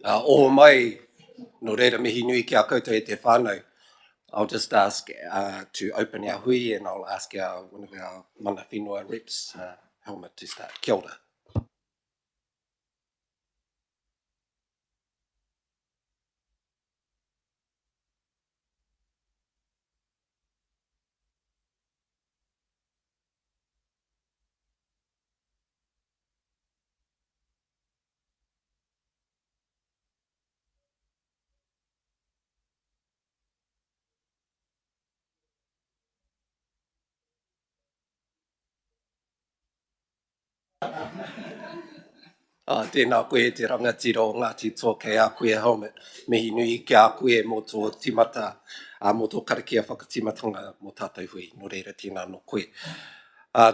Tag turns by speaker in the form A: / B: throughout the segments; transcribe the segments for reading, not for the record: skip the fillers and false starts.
A: O mai, no reira mihi nui ki a koutou e te whānau. I'll just ask to open our hui, and I'll ask one of our mana whenua reps, Helmet, to start. Kia ora. Tēnā koe te rangatira o Ngāti Tōkei a koe Helmet. Mihi nui ki a koe mō tō timata, mō tō karakia whakatimatanga mō tātou hui. No reira tēnā no koe.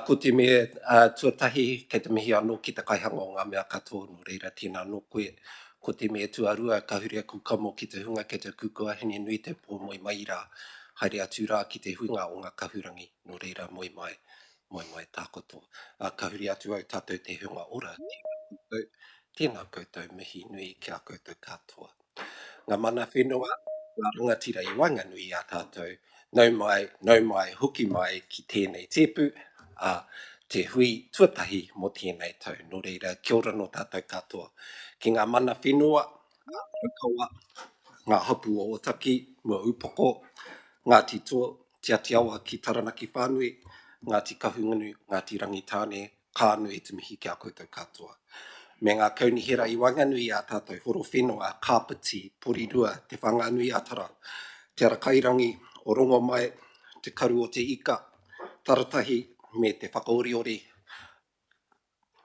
A: Ko te mea tuatahi kei te mihi anō ki te kaihanga o ngā mea katoa. No reira tēnā no koe. Ko te mea tuarua ka huria kukamo ki te hunga kei te kukua hene nui te pō moi mai rā. Haere atu rā ki te hunga o ngā kahurangi. No reira moi mai. Moi mai tākoto. Ka huri atu au tātou te hunga ora. Tēnā koutou mihi nui ki a koutou katoa. Ngā mana whenua, ngā rangatira i wanganui a tātou, nau mai, huki mai ki tēnei tepu, te hui tuatahi mo tēnei tau. No reira, kia ora no tātou katoa. Ki ngā mana whenua, rakaua, ngā hapu o Otaki, mua upoko, Ngāti Te Awa ki Taranaki Whānui, Ngāti Kahungunu, Ngāti Rangitāne, kānui te mihi ki a koutou katoa. Me ngā kaunihera i wanganui a tātou horo whenua, kāpiti, porirua, te whanganui atara, te arakairangi, o rongo mai, te karu o te ika, taratahi, me te whakaoriori,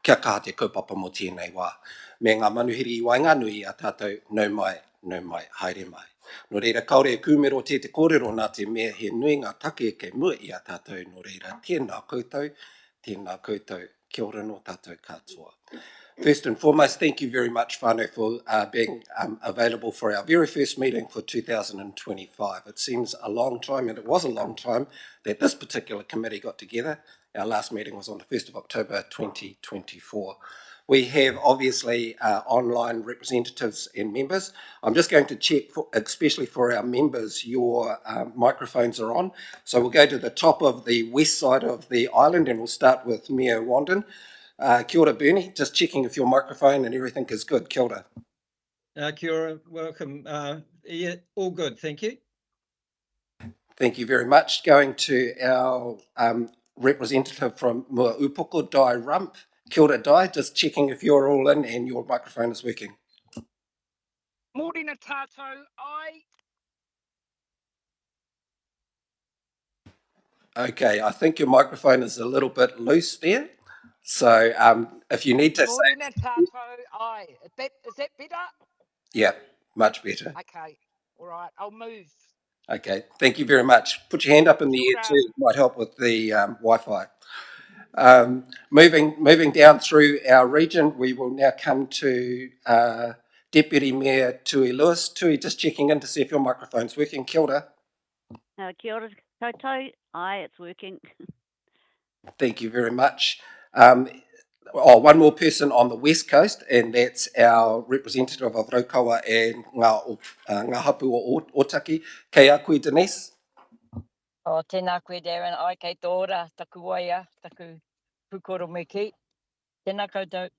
A: kia kaha te kaupapa mo tēnei wā. Me ngā manuhiri i wainganui a tātou, nau mai, haere mai. No reira, kaore e kūmero te kōrero nā te mea he nui ngā take kei mua i a tātou. No reira, tēnā koutou, kia ora no tātou katoa. First and foremost, thank you very much, whānau, for being available for our very first meeting for 2025. It seems a long time, and it was a long time, that this particular committee got together. Our last meeting was on the 1st of October 2024. We have obviously online representatives and members. I'm just going to check, especially for our members, your microphones are on. So we'll go to the top of the west side of the island, and we'll start with Mia Wandin. Kia ora, Bernie. Just checking if your microphone and everything is good. Kia ora.
B: Kia ora, welcome. Yeah, all good, thank you.
A: Thank you very much. Going to our representative from Mua Upoko, Dai Rump. Kia ora, Dai. Just checking if you're all in and your microphone is working.
C: Morena tātou,
A: Okay, I think your microphone is a little bit loose there. So if you need to
C: Morena tātou, Is that better?
A: Yeah, much better.
C: Okay, all right, I'll move.
A: Okay, thank you very much. Put your hand up in the air too. It might help with the Wi-Fi. Moving down through our region, we will now come to Deputy Mayor Tui Lewis. Tui, just checking in to see if your microphone's working. Kia ora.
D: Kia ora koutou. Aye, it's working.
A: Thank you very much. One more person on the West Coast, and that's our representative of Raukawa and ngā hapu o Otaki. Kei a koe, Denise?
E: Tēnā koe, Darren. Ai kei tō ora, taku waia, taku pukoro me ki. Tēnā koutou.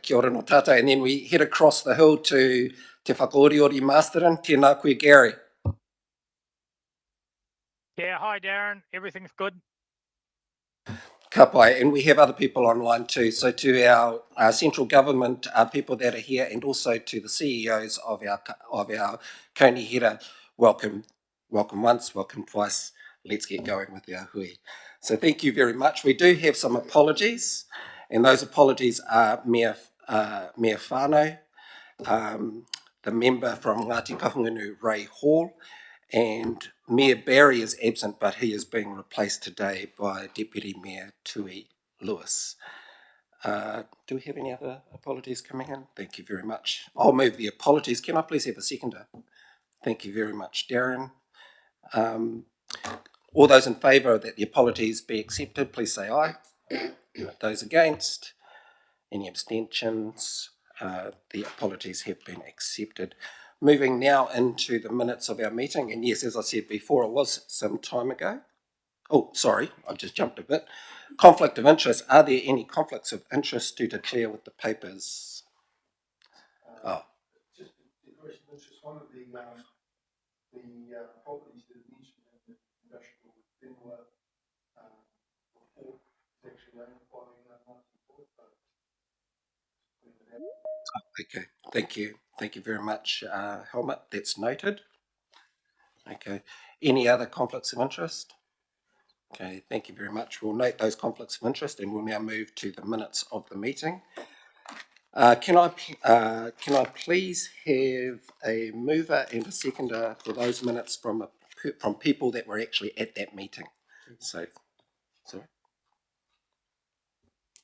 A: Kia ora no tātou. And then we head across the hill to Te Whakaoriori Masterin. Tēnā koe, Gary.
F: Yeah, hi Darren, everything's good.
A: Ka pai, and we have other people online too. So to our central government people that are here, and also to the CEOs of our kaunihira, welcome once, welcome twice. Let's get going with our hui. So thank you very much. We do have some apologies, and those apologies are Mea Whānau, the member from Ngāti Kahungunu, Ray Hall, and Mayor Barry is absent, but he is being replaced today by Deputy Mayor Tui Lewis. Do we have any other apologies coming in? Thank you very much. I'll move the apologies. Can I please have a seconder? Thank you very much, Darren. All those in favour that the apologies be accepted, please say aye. Those against? Any abstentions? The apologies have been accepted. Moving now into the minutes of our meeting, and yes, as I said before, it was some time ago. Oh, sorry, I've just jumped a bit. Conflict of interest. Are there any conflicts of interest to declare with the papers?
F: Just the question of interest, one of the properties that are mentioned in the industrial Whenua report is actually owned by
A: Okay, thank you. Thank you very much, Helmut. That's noted. Okay, any other conflicts of interest? Okay, thank you very much. We'll note those conflicts of interest, and we'll now move to the minutes of the meeting. Can I please have a mover and a seconder for those minutes from people that were actually at that meeting? So, sorry.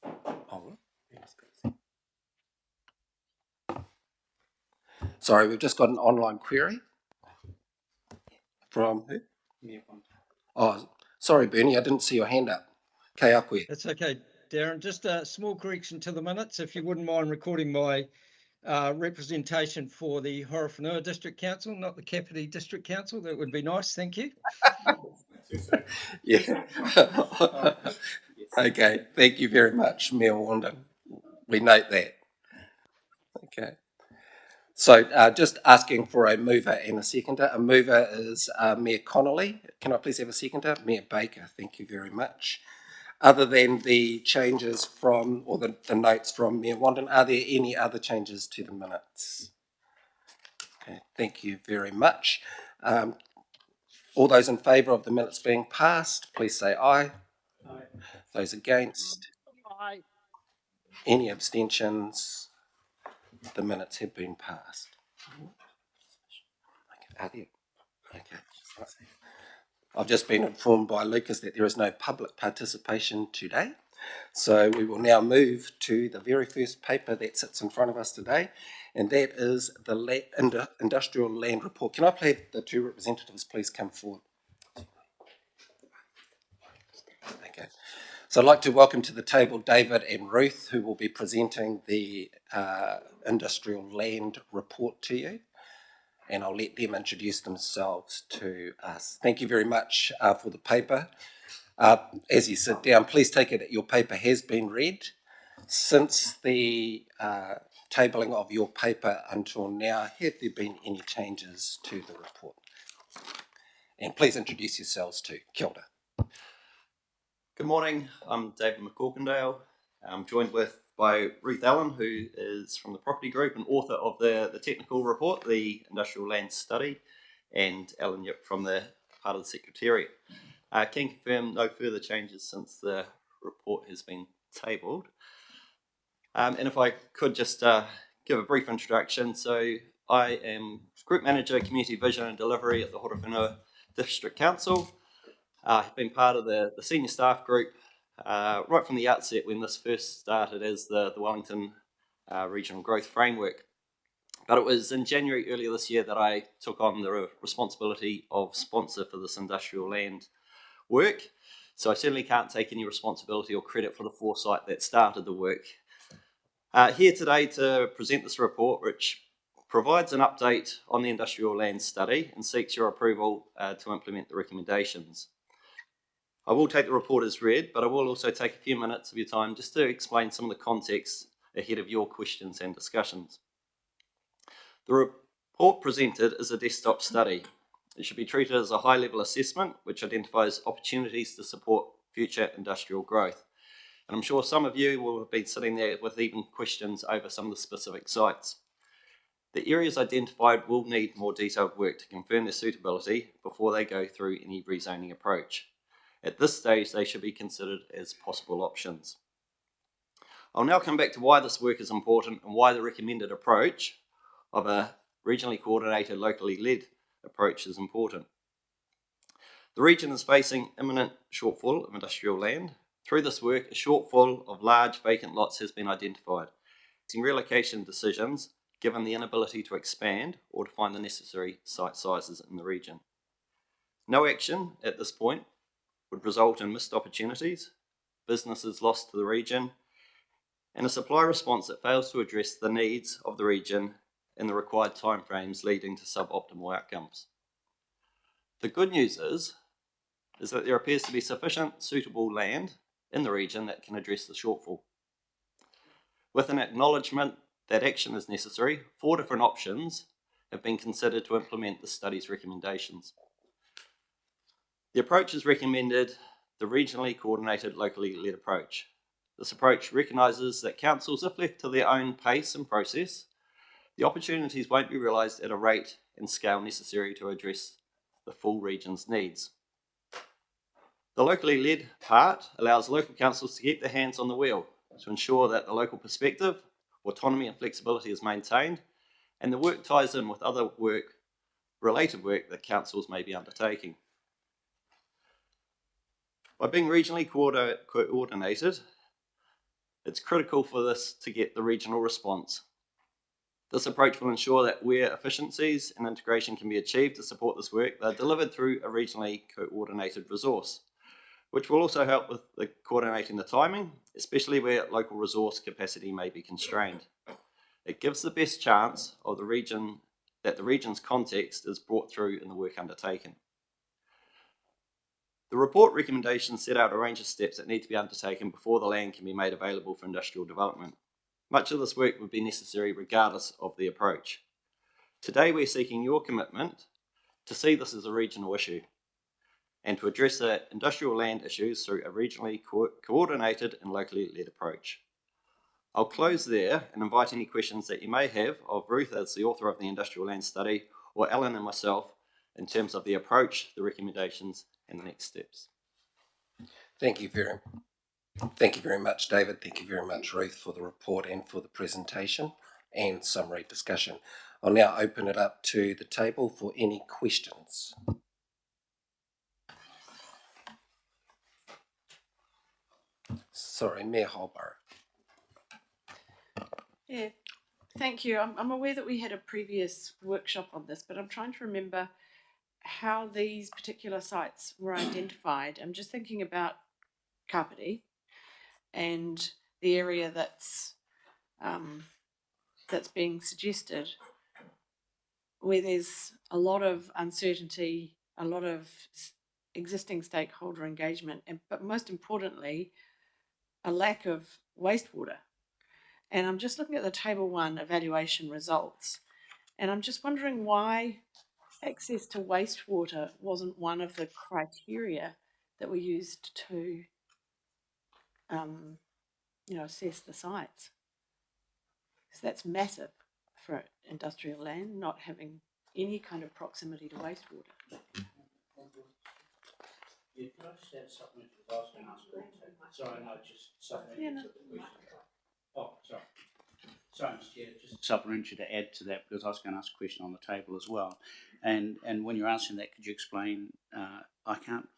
A: Oh, sorry, we've just got an online query from who? Oh, sorry, Bernie, I didn't see your hand up. Kei a koe.
B: That's okay, Darren. Just a small correction to the minutes, if you wouldn't mind recording my representation for the Horowhenua District Council, not the Kapiti District Council. That would be nice, thank you.
A: Yeah. Okay, thank you very much, Mayor Wandin. We note that. Okay. So just asking for a mover and a seconder. A mover is Mayor Connolly. Can I please have a seconder? Mayor Baker, thank you very much. Other than the changes from, or the notes from Mayor Wandin, are there any other changes to the minutes? Okay, thank you very much. All those in favour of the minutes being passed, please say aye. Aye. Those against?
C: Aye.
A: Any abstentions? The minutes have been passed. Okay, are there? Okay. I've just been informed by Lucas that there is no public participation today. So we will now move to the very first paper that sits in front of us today, and that is the Industrial Land Report. Can I please have the two representatives please come forward? Okay. So I'd like to welcome to the table David and Ruth, who will be presenting the Industrial Land Report to you, and I'll let them introduce themselves to us. Thank you very much for the paper. As you sit down, please take it that your paper has been read. Since the tabling of your paper until now, have there been any changes to the report? And please introduce yourselves too. Kia ora.
G: Good morning, I'm David McCorkindale. I'm joined by Ruth Allen, who is from the Property Group and author of the technical report, the Industrial Land Study, and Alan Yip from the part of the Secretariat. Can confirm no further changes since the report has been tabled. And if I could just give a brief introduction. So I am Group Manager, Community Vision and Delivery at the Horowhenua District Council. I've been part of the senior staff group right from the outset when this first started as the Wellington Regional Growth Framework. But it was in January earlier this year that I took on the responsibility of sponsor for this industrial land work. So I certainly can't take any responsibility or credit for the foresight that started the work. Here today to present this report, which provides an update on the industrial land study and seeks your approval to implement the recommendations. I will take the report as read, but I will also take a few minutes of your time just to explain some of the context ahead of your questions and discussions. The report presented is a desktop study. It should be treated as a high-level assessment which identifies opportunities to support future industrial growth. And I'm sure some of you will have been sitting there with even questions over some of the specific sites. The areas identified will need more detailed work to confirm their suitability before they go through any rezoning approach. At this stage, they should be considered as possible options. I'll now come back to why this work is important and why the recommended approach of a regionally coordinated, locally led approach is important. The region is facing imminent shortfall of industrial land. Through this work, a shortfall of large vacant lots has been identified. In relocation decisions, given the inability to expand or to find the necessary site sizes in the region. No action at this point would result in missed opportunities, businesses lost to the region, and a supply response that fails to address the needs of the region in the required timeframes, leading to suboptimal outcomes. The good news is that there appears to be sufficient suitable land in the region that can address the shortfall. With an acknowledgement that action is necessary, 4 different options have been considered to implement the study's recommendations. The approach is recommended the regionally coordinated, locally led approach. This approach recognises that councils, if left to their own pace and process, the opportunities won't be realised at a rate and scale necessary to address the full region's needs. The locally led part allows local councils to keep their hands on the wheel to ensure that the local perspective, autonomy and flexibility is maintained, and the work ties in with other related work that councils may be undertaking. By being regionally coordinated, it's critical for this to get the regional response. This approach will ensure that where efficiencies and integration can be achieved to support this work, they're delivered through a regionally coordinated resource, which will also help with coordinating the timing, especially where local resource capacity may be constrained. It gives the best chance of the region's context is brought through in the work undertaken. The report recommendations set out a range of steps that need to be undertaken before the land can be made available for industrial development. Much of this work would be necessary regardless of the approach. Today we're seeking your commitment to see this as a regional issue and to address the industrial land issues through a regionally coordinated and locally led approach. I'll close there and invite any questions that you may have of Ruth as the author of the industrial land study, or Alan and myself in terms of the approach, the recommendations and the next steps.
A: Thank you very much, David. Thank you very much, Ruth, for the report and for the presentation and summary discussion. I'll now open it up to the table for any questions. Sorry, Mayor Holborough.
H: Yeah, thank you. I'm aware that we had a previous workshop on this, but I'm trying to remember how these particular sites were identified. I'm just thinking about Kapiti and the area that's being suggested, where there's a lot of uncertainty, a lot of existing stakeholder engagement, but most importantly, a lack of wastewater. And I'm just looking at the Table 1 evaluation results, and I'm just wondering why access to wastewater wasn't one of the criteria that we used to assess the sites. Because that's massive for industrial land, not having any kind of proximity to wastewater.
I: Yeah, can I just add something to the last one? Sorry, no, just supplementary to the question. Oh, sorry. Sorry, Mr. Chair, just supplementary to add to that, because I was going to ask a question on the table as well. And when you're answering that, could you explain, I can't,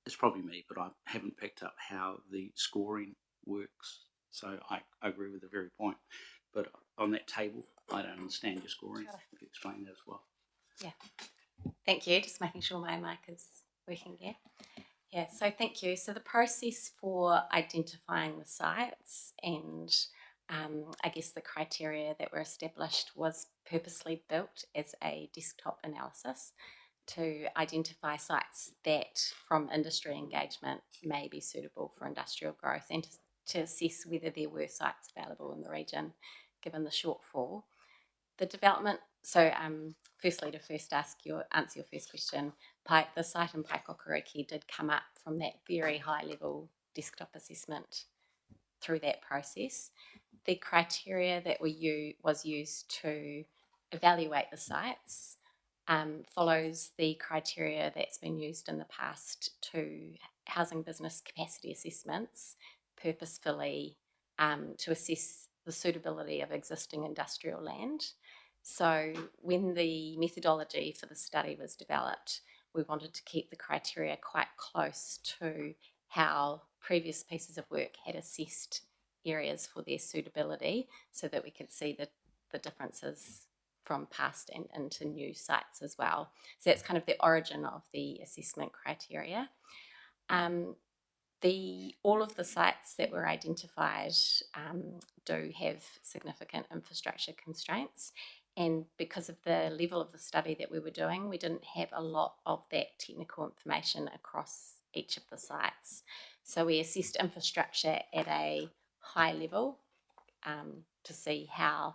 I: it's probably me, but I haven't picked up how the scoring works. So I agree with the very point. But on that table, I don't understand your scoring. Sure. Could you explain that as well?
J: Yeah. Thank you. Just making sure my mic is working here. Yeah, so thank you. So the process for identifying the sites and I guess the criteria that were established was purposely built as a desktop analysis to identify sites that from industry engagement may be suitable for industrial growth and to assess whether there were sites available in the region given the shortfall. The development, so firstly to answer your first question, the site in Paikokariki did come up from that very high level desktop assessment through that process. The criteria that was used to evaluate the sites follows the criteria that's been used in the past to housing business capacity assessments, purposefully to assess the suitability of existing industrial land. So when the methodology for the study was developed, we wanted to keep the criteria quite close to how previous pieces of work had assessed areas for their suitability, so that we could see the differences from past and into new sites as well. So that's kind of the origin of the assessment criteria. All of the sites that were identified do have significant infrastructure constraints, and because of the level of the study that we were doing, we didn't have a lot of that technical information across each of the sites. So we assessed infrastructure at a high level to see how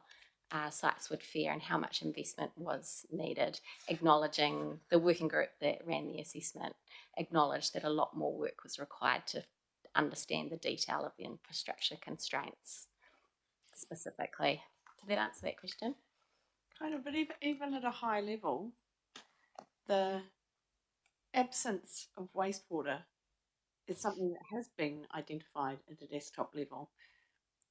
J: sites would fare and how much investment was needed, acknowledging the working group that ran the assessment acknowledged that a lot more work was required to understand the detail of the infrastructure constraints specifically. Did that answer that question?
H: Kind of, but even at a high level, the absence of wastewater is something that has been identified at the desktop level.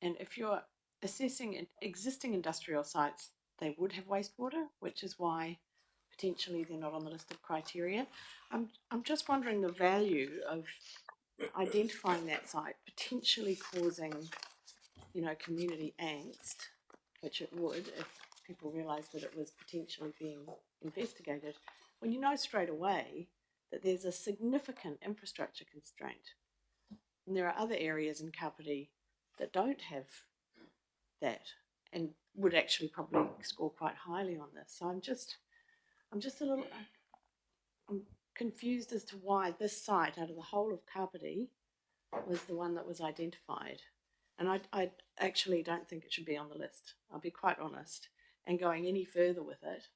H: And if you're assessing existing industrial sites, they would have wastewater, which is why potentially they're not on the list of criteria. I'm just wondering the value of identifying that site potentially causing, community angst, which it would if people realised that it was potentially being investigated, when you know straight away that there's a significant infrastructure constraint. And there are other areas in Kapiti that don't have that and would actually probably score quite highly on this. So I'm just a little confused as to why this site out of the whole of Kapiti was the one that was identified. And I actually don't think it should be on the list. I'll be quite honest. And going any further with it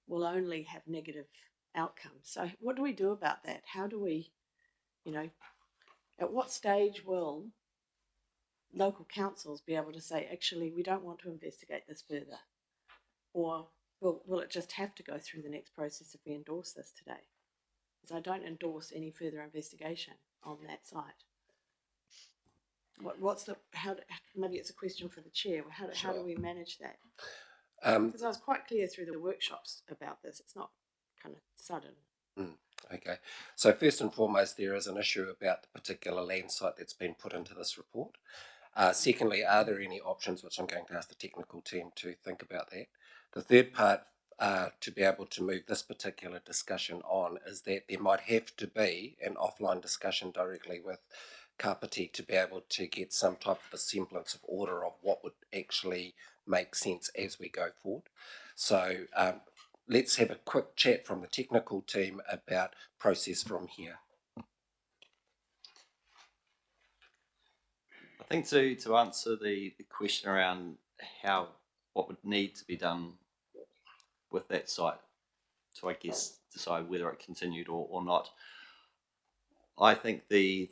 H: will only have negative outcomes. So what do we do about that? How do we, at what stage will local councils be able to say, actually, we don't want to investigate this further? Or will it just have to go through the next process if we endorse this today? Because I don't endorse any further investigation on that site. Maybe it's a question for the chair. How do we manage that? Because I was quite clear through the workshops about this. It's not kind of sudden.
A: Okay, so first and foremost, there is an issue about the particular land site that's been put into this report. Secondly, are there any options, which I'm going to ask the technical team to think about that. The third part, to be able to move this particular discussion on, is that there might have to be an offline discussion directly with Kapiti to be able to get some type of a semblance of order of what would actually make sense as we go forward. So let's have a quick chat from the technical team about process from here.
G: I think to answer the question around what would need to be done with that site to, I guess, decide whether it continued or not, I think the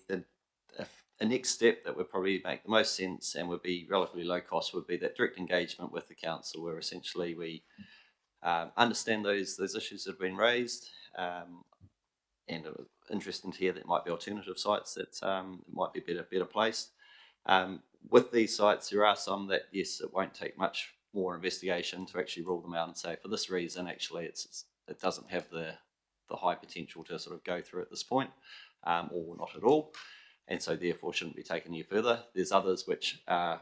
G: next step that would probably make the most sense and would be relatively low cost would be that direct engagement with the council, where essentially we understand those issues that have been raised, and it was interesting to hear that might be alternative sites that might be better placed. With these sites, there are some that, yes, it won't take much more investigation to actually rule them out and say, for this reason, actually, it doesn't have the high potential to sort of go through at this point, or not at all, and so therefore shouldn't be taken any further. There's others which I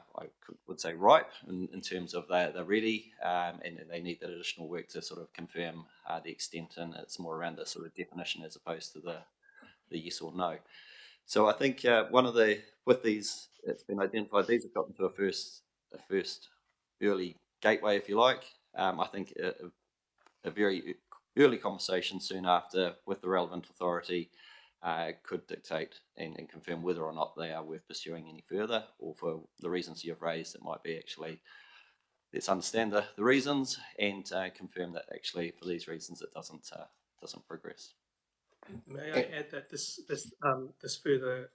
G: would say ripe in terms of they're ready, and they need that additional work to sort of confirm the extent, and it's more around the sort of definition as opposed to the yes or no. So I think with these, it's been identified, these have gotten to a first early gateway, if you like. I think a very early conversation soon after with the relevant authority could dictate and confirm whether or not they are worth pursuing any further, or for the reasons you've raised, it might be actually, let's understand the reasons and confirm that actually for these reasons it doesn't progress.
F: May I add that this further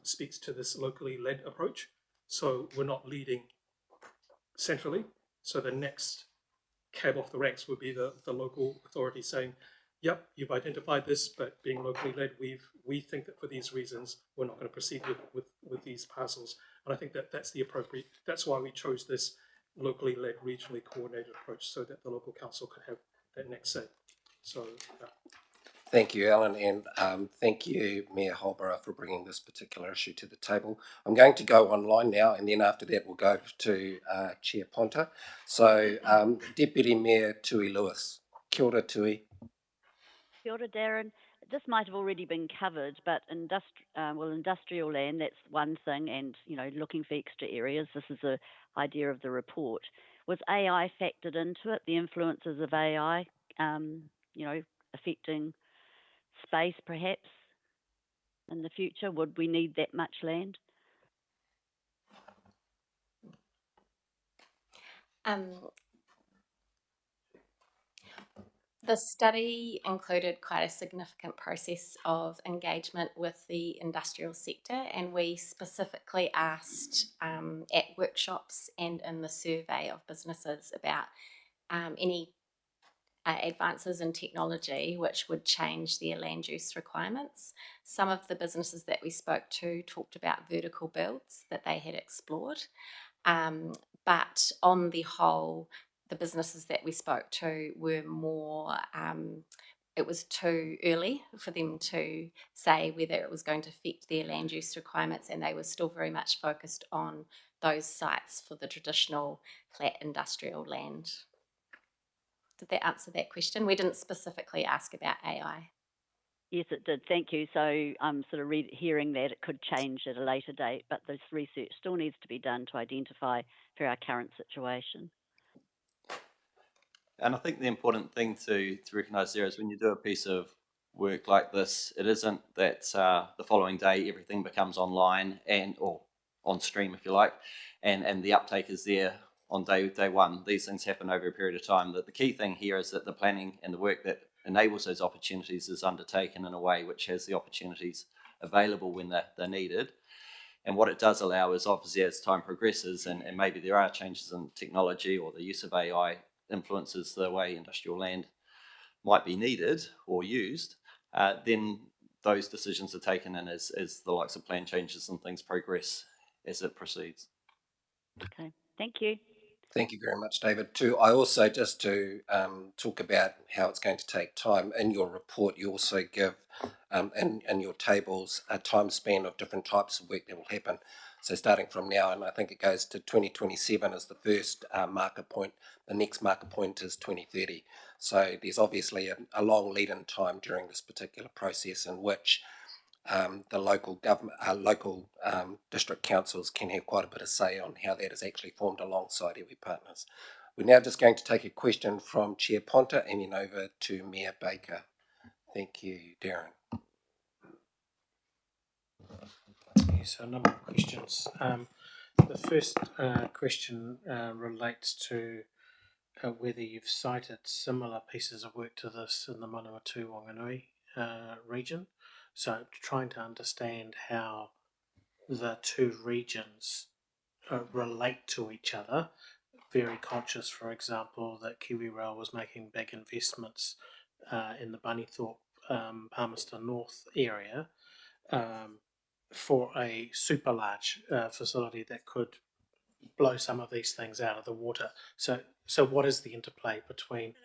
F: speaks to this locally led approach. So we're not leading centrally. So the next cab off the ranks would be the local authority saying, yep, you've identified this, but being locally led, we think that for these reasons, we're not going to proceed with these parcels. And I think that that's why we chose this locally led, regionally coordinated approach, so that the local council could have that next say. So
A: Thank you, Alan, and thank you, Mayor Holborough, for bringing this particular issue to the table. I'm going to go online now, and then after that we'll go to Chair Ponta. So, Deputy Mayor Tui Lewis. Kia ora, Tui.
D: Kia ora, Darren. This might have already been covered, but industrial land, that's one thing, and, looking for extra areas. This is the idea of the report. Was AI factored into it, the influences of AI, affecting space perhaps in the future? Would we need that much land?
J: The study included quite a significant process of engagement with the industrial sector, and we specifically asked at workshops and in the survey of businesses about any advances in technology which would change their land use requirements. Some of the businesses that we spoke to talked about vertical builds that they had explored, but on the whole, the businesses that we spoke to were more, it was too early for them to say whether it was going to affect their land use requirements, and they were still very much focused on those sites for the traditional flat industrial land. Did that answer that question? We didn't specifically ask about AI.
D: Yes, it did. Thank you. So I'm sort of hearing that it could change at a later date, but this research still needs to be done to identify for our current situation.
G: And I think the important thing to recognise there is when you do a piece of work like this, it isn't that the following day everything becomes online or on stream, if you like, and the uptake is there on day one. These things happen over a period of time. The key thing here is that the planning and the work that enables those opportunities is undertaken in a way which has the opportunities available when they're needed. And what it does allow is, obviously, as time progresses and maybe there are changes in technology or the use of AI influences the way industrial land might be needed or used, then those decisions are taken in as the likes of plan changes and things progress as it proceeds.
D: Okay, thank you.
A: Thank you very much, David. I also, just to talk about how it's going to take time, in your report you also give, in your tables, a time span of different types of work that will happen. So starting from now, and I think it goes to 2027 as the first marker point, the next marker point is 2030. So there's obviously a long lead-in time during this particular process in which the local government, local district councils can have quite a bit of say on how that is actually formed alongside iwi partners. We're now just going to take a question from Chair Ponta and then over to Mayor Baker. Thank you, Darren.
K: Yes, a number of questions. The first question relates to whether you've cited similar pieces of work to this in the Manawatu-Wanganui region. So trying to understand how the two regions relate to each other. Very conscious, for example, that KiwiRail was making big investments in the Bunnythorpe, Palmerston North area for a super large facility that could blow some of these things out of the water. So what is the interplay between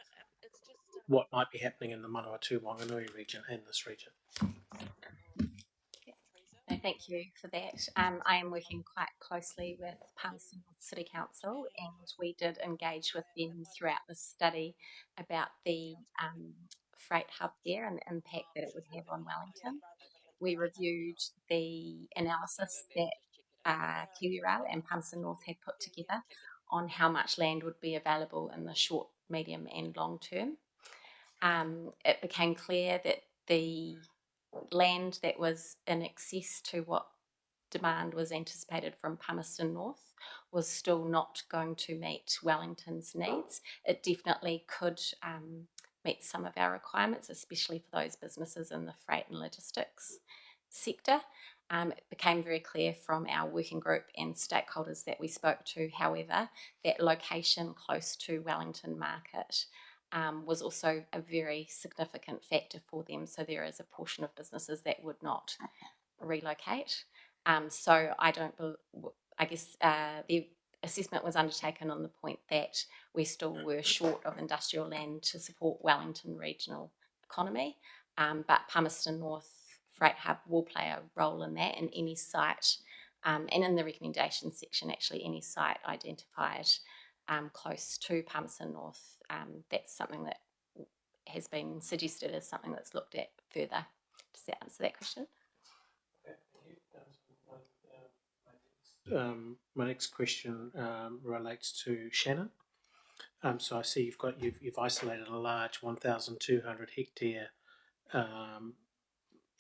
K: what might be happening in the Manawatu-Wanganui region and this region?
J: No, thank you for that. I am working quite closely with Palmerston North City Council, and we did engage with them throughout the study about the freight hub there and the impact that it would have on Wellington. We reviewed the analysis that KiwiRail and Palmerston North had put together on how much land would be available in the short, medium and long term. It became clear that the land that was in excess to what demand was anticipated from Palmerston North was still not going to meet Wellington's needs. It definitely could meet some of our requirements, especially for those businesses in the freight and logistics sector. It became very clear from our working group and stakeholders that we spoke to, however, that location close to Wellington Market was also a very significant factor for them. So there is a portion of businesses that would not relocate. So I guess the assessment was undertaken on the point that we still were short of industrial land to support Wellington regional economy, but Palmerston North Freight Hub will play a role in that, and any site, and in the recommendation section, actually any site identified close to Palmerston North, that's something that has been suggested as something that's looked at further. Does that answer that question?
K: My next question relates to Shannon. So I see you've isolated a large 1,200 hectare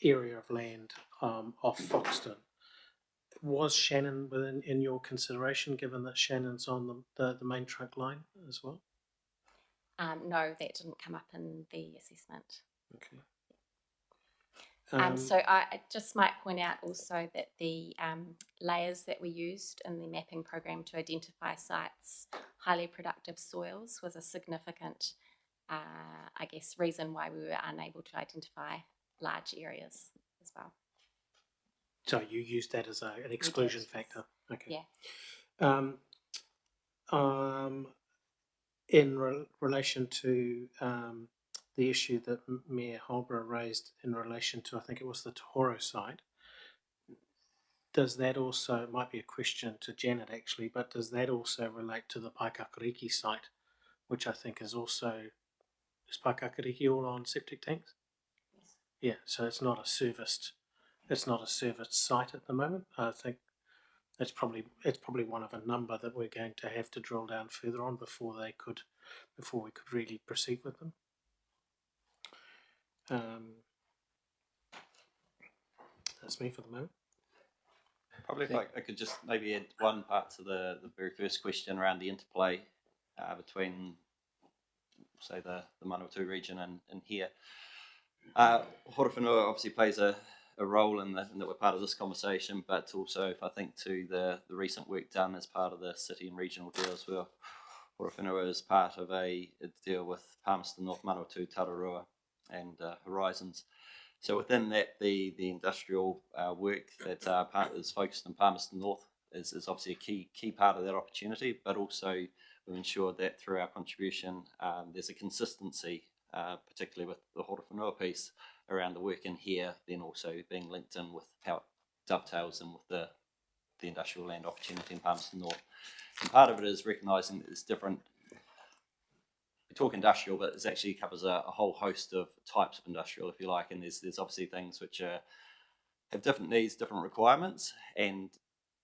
K: area of land off Foxton. Was Shannon in your consideration, given that Shannon's on the main trunk line as well?
J: No, that didn't come up in the assessment.
K: Okay.
J: So I just might point out also that the layers that we used in the mapping program to identify sites, highly productive soils, was a significant, I guess, reason why we were unable to identify large areas as well.
K: So you used that as an exclusion factor. Okay.
J: Yeah.
K: In relation to the issue that Mayor Holborough raised in relation to, I think it was the Tohoro site, does that also, it might be a question to Janet actually, but does that also relate to the Paikakariki site, which I think is Paikakariki all on septic tanks?
J: Yes.
K: Yeah, so it's not a serviced site at the moment. I think it's probably one of a number that we're going to have to drill down further on before we could really proceed with them. That's me for the moment.
G: Probably if I could just maybe add one part to the very first question around the interplay between, say, the Manawatu region and here. Horowhenua obviously plays a role in that we're part of this conversation, but also if I think to the recent work done as part of the city and regional deals where Horowhenua is part of a deal with Palmerston North, Manawatu, Tararua and Horizons. So within that, the industrial work that is focused on Palmerston North is obviously a key part of that opportunity, but also we've ensured that through our contribution there's a consistency, particularly with the Horowhenua piece around the work in here, then also being linked in with how it dovetails in with the industrial land opportunity in Palmerston North. And part of it is recognising that there's different. We talk industrial, but it actually covers a whole host of types of industrial, if you like, and there's obviously things which have different needs, different requirements, and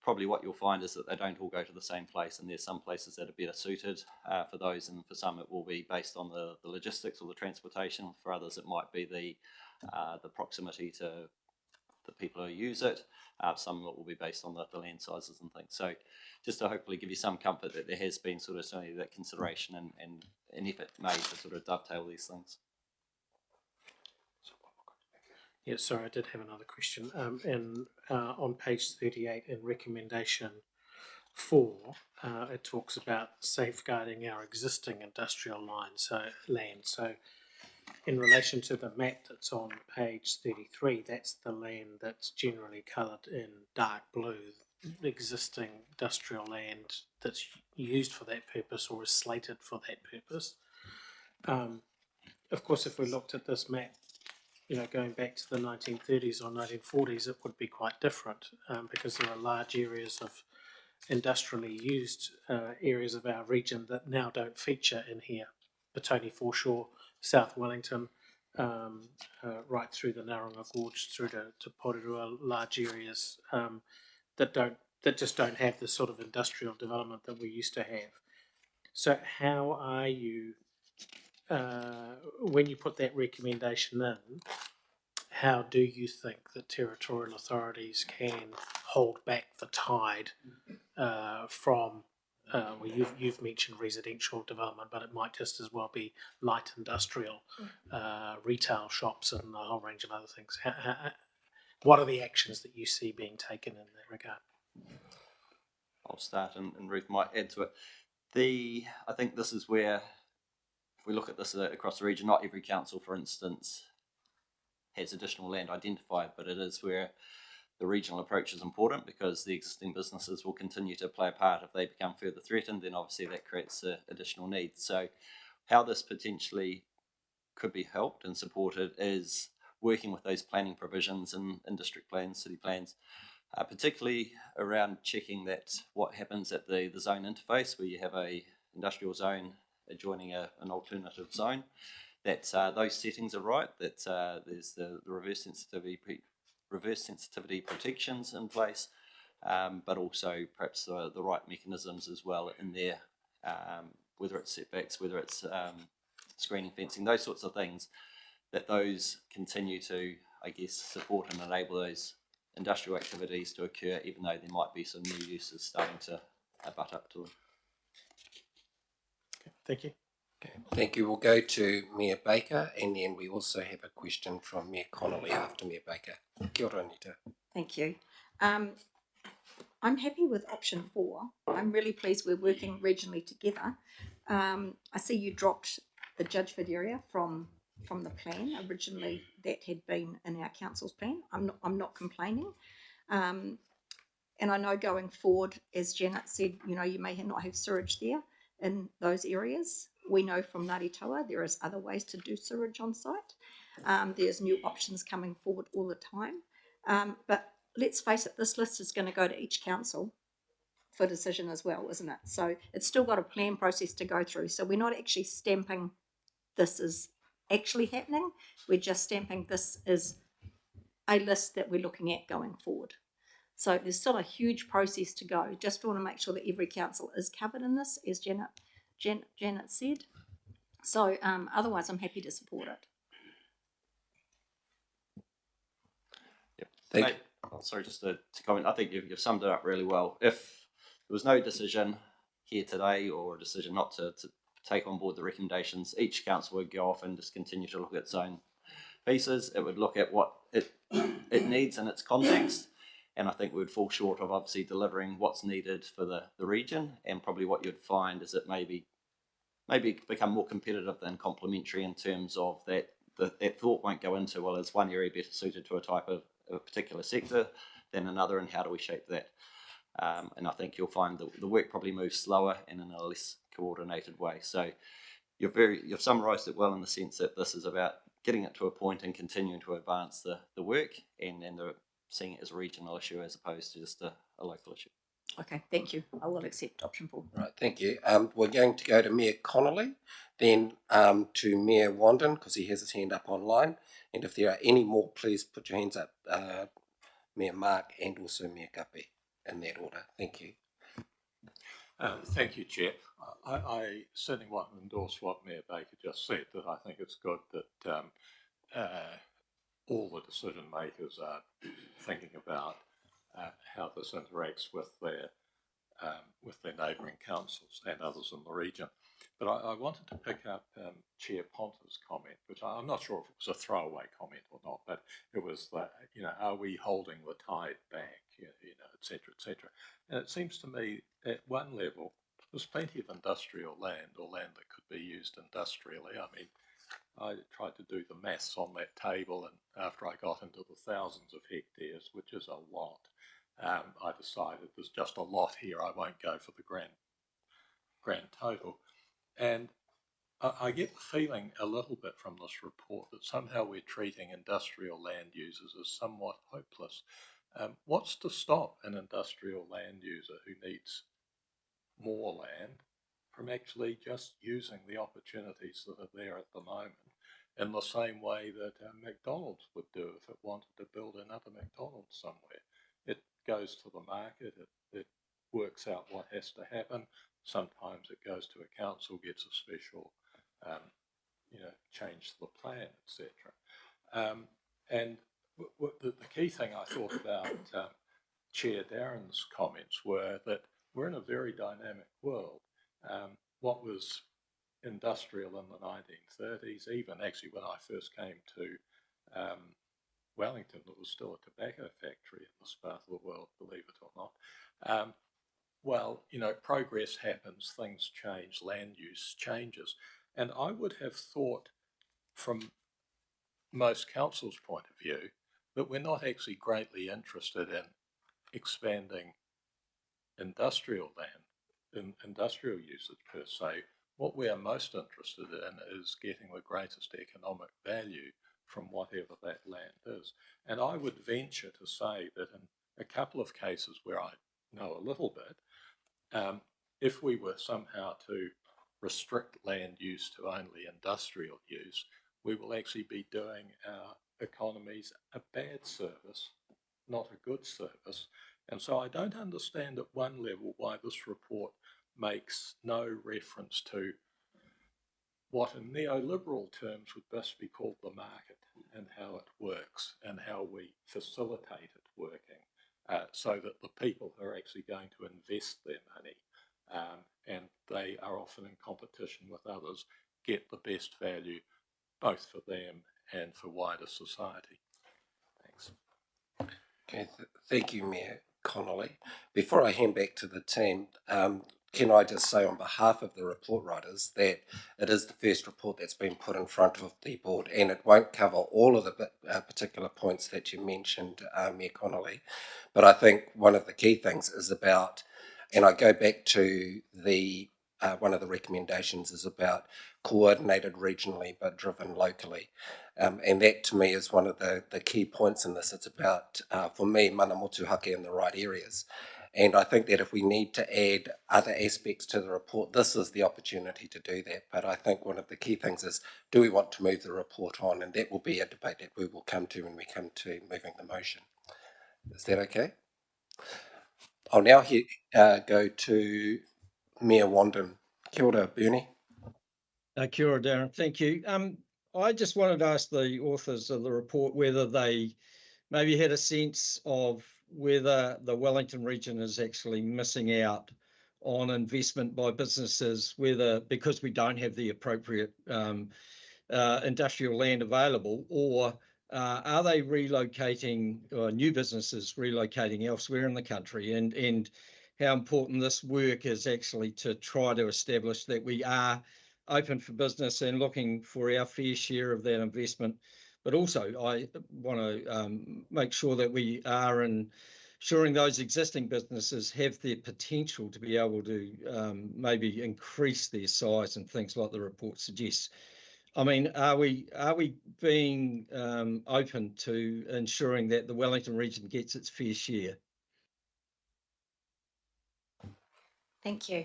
G: probably what you'll find is that they don't all go to the same place, and there's some places that are better suited for those, and for some it will be based on the logistics or the transportation. For others it might be the proximity to the people who use it. Some of it will be based on the land sizes and things. So just to hopefully give you some comfort that there has been sort of certainly that consideration and an effort made to sort of dovetail these things.
K: Yeah, sorry, I did have another question. On page 38 in recommendation 4, it talks about safeguarding our existing industrial land. So in relation to the map that's on page 33, that's the land that's generally coloured in dark blue, existing industrial land that's used for that purpose or is slated for that purpose. Of course, if we looked at this map, going back to the 1930s or 1940s, it would be quite different because there are large areas of industrially used areas of our region that now don't feature in here. Petone Foreshore, South Wellington, right through the Naranga Gorge through to Porirua, large areas that just don't have the sort of industrial development that we used to have. So how are you, when you put that recommendation in, how do you think that territorial authorities can hold back the tide from well, you've mentioned residential development, but it might just as well be light industrial, retail shops, and a whole range of other things. what are the actions that you see being taken in that regard?
G: I'll start, and Ruth might add to it. I think this is where, if we look at this across the region, not every council, for instance, has additional land identified, but it is where the regional approach is important, because the existing businesses will continue to play a part. If they become further threatened, then obviously that creates additional needs. So how this potentially could be helped and supported is working with those planning provisions in district plans, city plans, particularly around checking that what happens at the zone interface, where you have a industrial zone adjoining an alternative zone, that those settings are right, that there's the reverse sensitivity protections in place, but also perhaps the right mechanisms as well in there, whether it's setbacks, whether it's screening, fencing, those sorts of things, that those continue to, I guess, support and enable those industrial activities to occur, even though there might be some new uses starting to butt up to them.
K: Okay, thank you.
A: Okay, thank you. We'll go to Mayor Baker, and then we also have a question from Mayor Connolly after Mayor Baker. Kia ora, Anita.
L: Thank you. I'm happy with option 4. I'm really pleased we're working regionally together. I see you dropped the Judgeford area from the plan. Originally, that had been in our council's plan. I'm not complaining. And I know going forward, as Janet said, you know, you may not have sewage there in those areas. We know from Ngāti Taua there is other ways to do sewage on site. There's new options coming forward all the time. But let's face it, this list is going to go to each council for decision as well, isn't it? So it's still got a plan process to go through. So we're not actually stamping this as actually happening. We're just stamping this as a list that we're looking at going forward. So there's still a huge process to go. Just want to make sure that every council is covered in this, as Janet said. So otherwise, I'm happy to support it.
G: Yep. Thank you. Oh, sorry, just to comment. I think you've summed it up really well. If there was no decision here today, or a decision not to take on board the recommendations, each council would go off and just continue to look at its own pieces. It would look at what it needs in its context, and I think we would fall short of obviously delivering what's needed for the region. And probably what you'd find is it maybe become more competitive than complementary, in terms of that thought won't go into, well, is one area better suited to a type of a particular sector than another, and how do we shape that? And I think you'll find that the work probably moves slower and in a less coordinated way. So you've summarised it well, in the sense that this is about getting it to a point and continuing to advance the work, and seeing it as a regional issue as opposed to just a local issue.
L: Okay, thank you. I will accept option 4.
A: Right, thank you. We're going to go to Mayor Connolly, then to Mayor Wandin, because he has his hand up online. And if there are any more, please put your hands up, Mayor Mark and also Mayor Guppy, in that order. Thank you.
M: Thank you, Chair. I certainly want to endorse what Mayor Baker just said, that I think it's good that all the decision makers are thinking about how this interacts with their neighbouring councils and others in the region. But I wanted to pick up Chair Ponta's comment, which I'm not sure if it was a throwaway comment or not, but it was that, you know, are we holding the tide back, you know, et cetera, et cetera. And it seems to me, at one level, there's plenty of industrial land, or land that could be used industrially. I mean, I tried to do the maths on that table, and after I got into the thousands of hectares, which is a lot, I decided there's just a lot here. I won't go for the grand total. And I get the feeling a little bit from this report that somehow we're treating industrial land users as somewhat hopeless. What's to stop an industrial land user who needs more land from actually just using the opportunities that are there at the moment, in the same way that McDonald's would do if it wanted to build another McDonald's somewhere? It goes to the market, it works out what has to happen. Sometimes it goes to a council, gets a special, change to the plan, etc. And the key thing I thought about Chair Darren's comments were that we're in a very dynamic world. What was industrial in the 1930s, even actually when I first came to Wellington, there was still a tobacco factory in this part of the world, believe it or not. Well, you know, progress happens, things change, land use changes. And I would have thought, from most councils' point of view, that we're not actually greatly interested in expanding industrial land, in industrial usage per se. What we are most interested in is getting the greatest economic value from whatever that land is. And I would venture to say that in a couple of cases where I know a little bit, if we were somehow to restrict land use to only industrial use, we will actually be doing our economies a bad service, not a good service. And so I don't understand at one level why this report makes no reference to what in neoliberal terms would best be called the market and how it works and how we facilitate it working so that the people who are actually going to invest their money and they are often in competition with others, get the best value both for them and for wider society. Thanks.
A: Okay, thank you, Mayor Connolly. Before I hand back to the team, can I just say on behalf of the report writers that it is the first report that's been put in front of the board, and it won't cover all of the particular points that you mentioned, Mayor Connolly. But I think one of the key things is about, and I go back to the one of the recommendations is about coordinated regionally but driven locally. And that to me is one of the key points in this. It's about, for me, mana motuhake in the right areas. And I think that if we need to add other aspects to the report, this is the opportunity to do that. But I think one of the key things is, do we want to move the report on? And that will be a debate that we will come to when we come to moving the motion. Is that okay? I'll now go to Mayor Wandin. Kia ora, Bernie.
B: Kia ora, Darren. Thank you. I just wanted to ask the authors of the report whether they maybe had a sense of whether the Wellington region is actually missing out on investment by businesses, whether because we don't have the appropriate industrial land available, or are they relocating, or new businesses relocating elsewhere in the country, and how important this work is actually to try to establish that we are open for business and looking for our fair share of that investment. But also, I want to make sure that we are ensuring those existing businesses have the potential to be able to maybe increase their size and things like the report suggests. I mean, are we being open to ensuring that the Wellington region gets its fair share?
J: Thank you.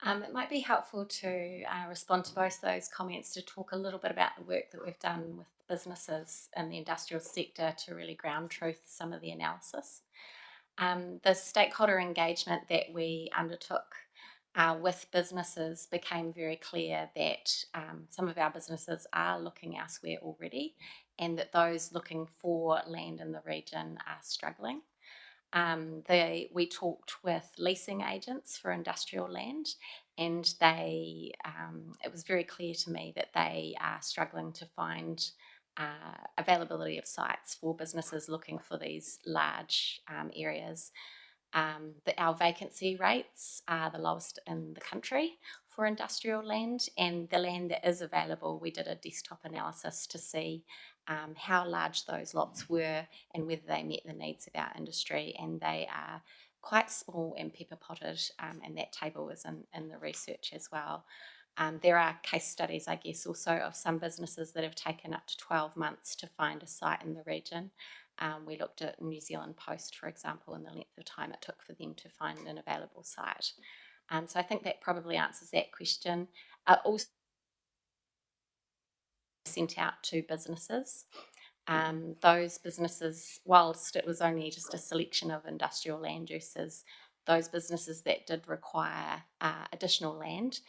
J: It might be helpful to respond to both those comments, to talk a little bit about the work that we've done with businesses in the industrial sector to really ground truth some of the analysis. The stakeholder engagement that we undertook with businesses became very clear that some of our businesses are looking elsewhere already, and that those looking for land in the region are struggling. We talked with leasing agents for industrial land, and it was very clear to me that they are struggling to find availability of sites for businesses looking for these large areas. Our vacancy rates are the lowest in the country for industrial land, and the land that is available, we did a desktop analysis to see how large those lots were and whether they met the needs of our industry, and they are quite small and pepper potted, and that table was in the research as well. There are case studies, I guess, also of some businesses that have taken up to 12 months to find a site in the region. We looked at New Zealand Post, for example, and the length of time it took for them to find an available site. So I think that probably answers that question. Also sent out to businesses. Those businesses, whilst it was only just a selection of industrial land uses, those businesses that did require additional land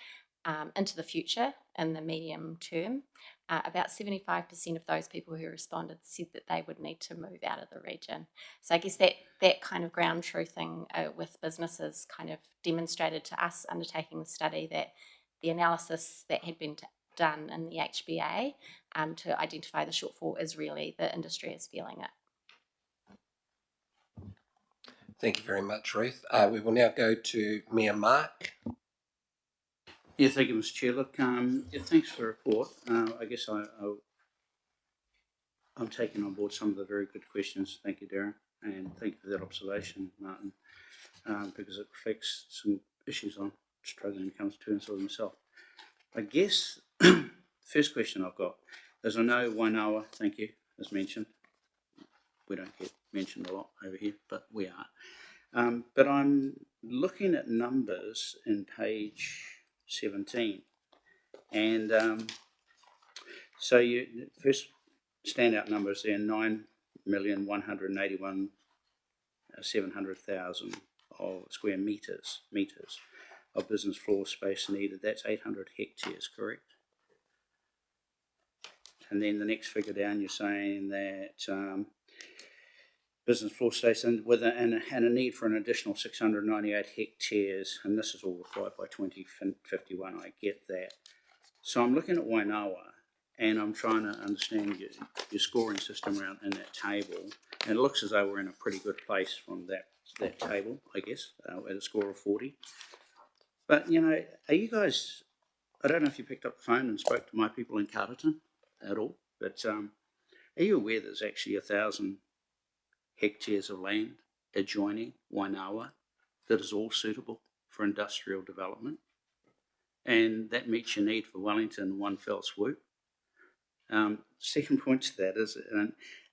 J: into the future in the medium term, about 75% of those people who responded said that they would need to move out of the region. So I guess that kind of ground truthing with businesses kind of demonstrated to us undertaking the study that the analysis that had been done in the HBA to identify the shortfall is really the industry is feeling it.
A: Thank you very much, Ruth. We will now go to Mayor Mark.
I: Yeah, thank you, Mr. Chair. Look, thanks for the report. I guess I'm taking on board some of the very good questions. Thank you, Darren, and thank you for that observation, Martin, because it reflects some issues I'm struggling to come to terms with myself. I guess first question I've got is, I know Wainoa, thank you, as mentioned. We don't get mentioned a lot over here, but we are. But I'm looking at numbers in page 17, and so you first standout numbers there: 9,181,700,000 of square meters of business floor space needed. That's 800 hectares, correct? And then the next figure down, you're saying that business floor space and a need for an additional 698 hectares, and this is all required by 2051. I get that. So I'm looking at Wainoa, and I'm trying to understand your scoring system around in that table, and it looks as though we're in a pretty good place from that table, I guess, at a score of 40. But, you know, are you guys, I don't know if you picked up the phone and spoke to my people in Carterton at all, but are you aware there's actually 1,000 hectares of land adjoining Wainoa that is all suitable for industrial development? And that meets your need for Wellington in one fell swoop. Second point to that is,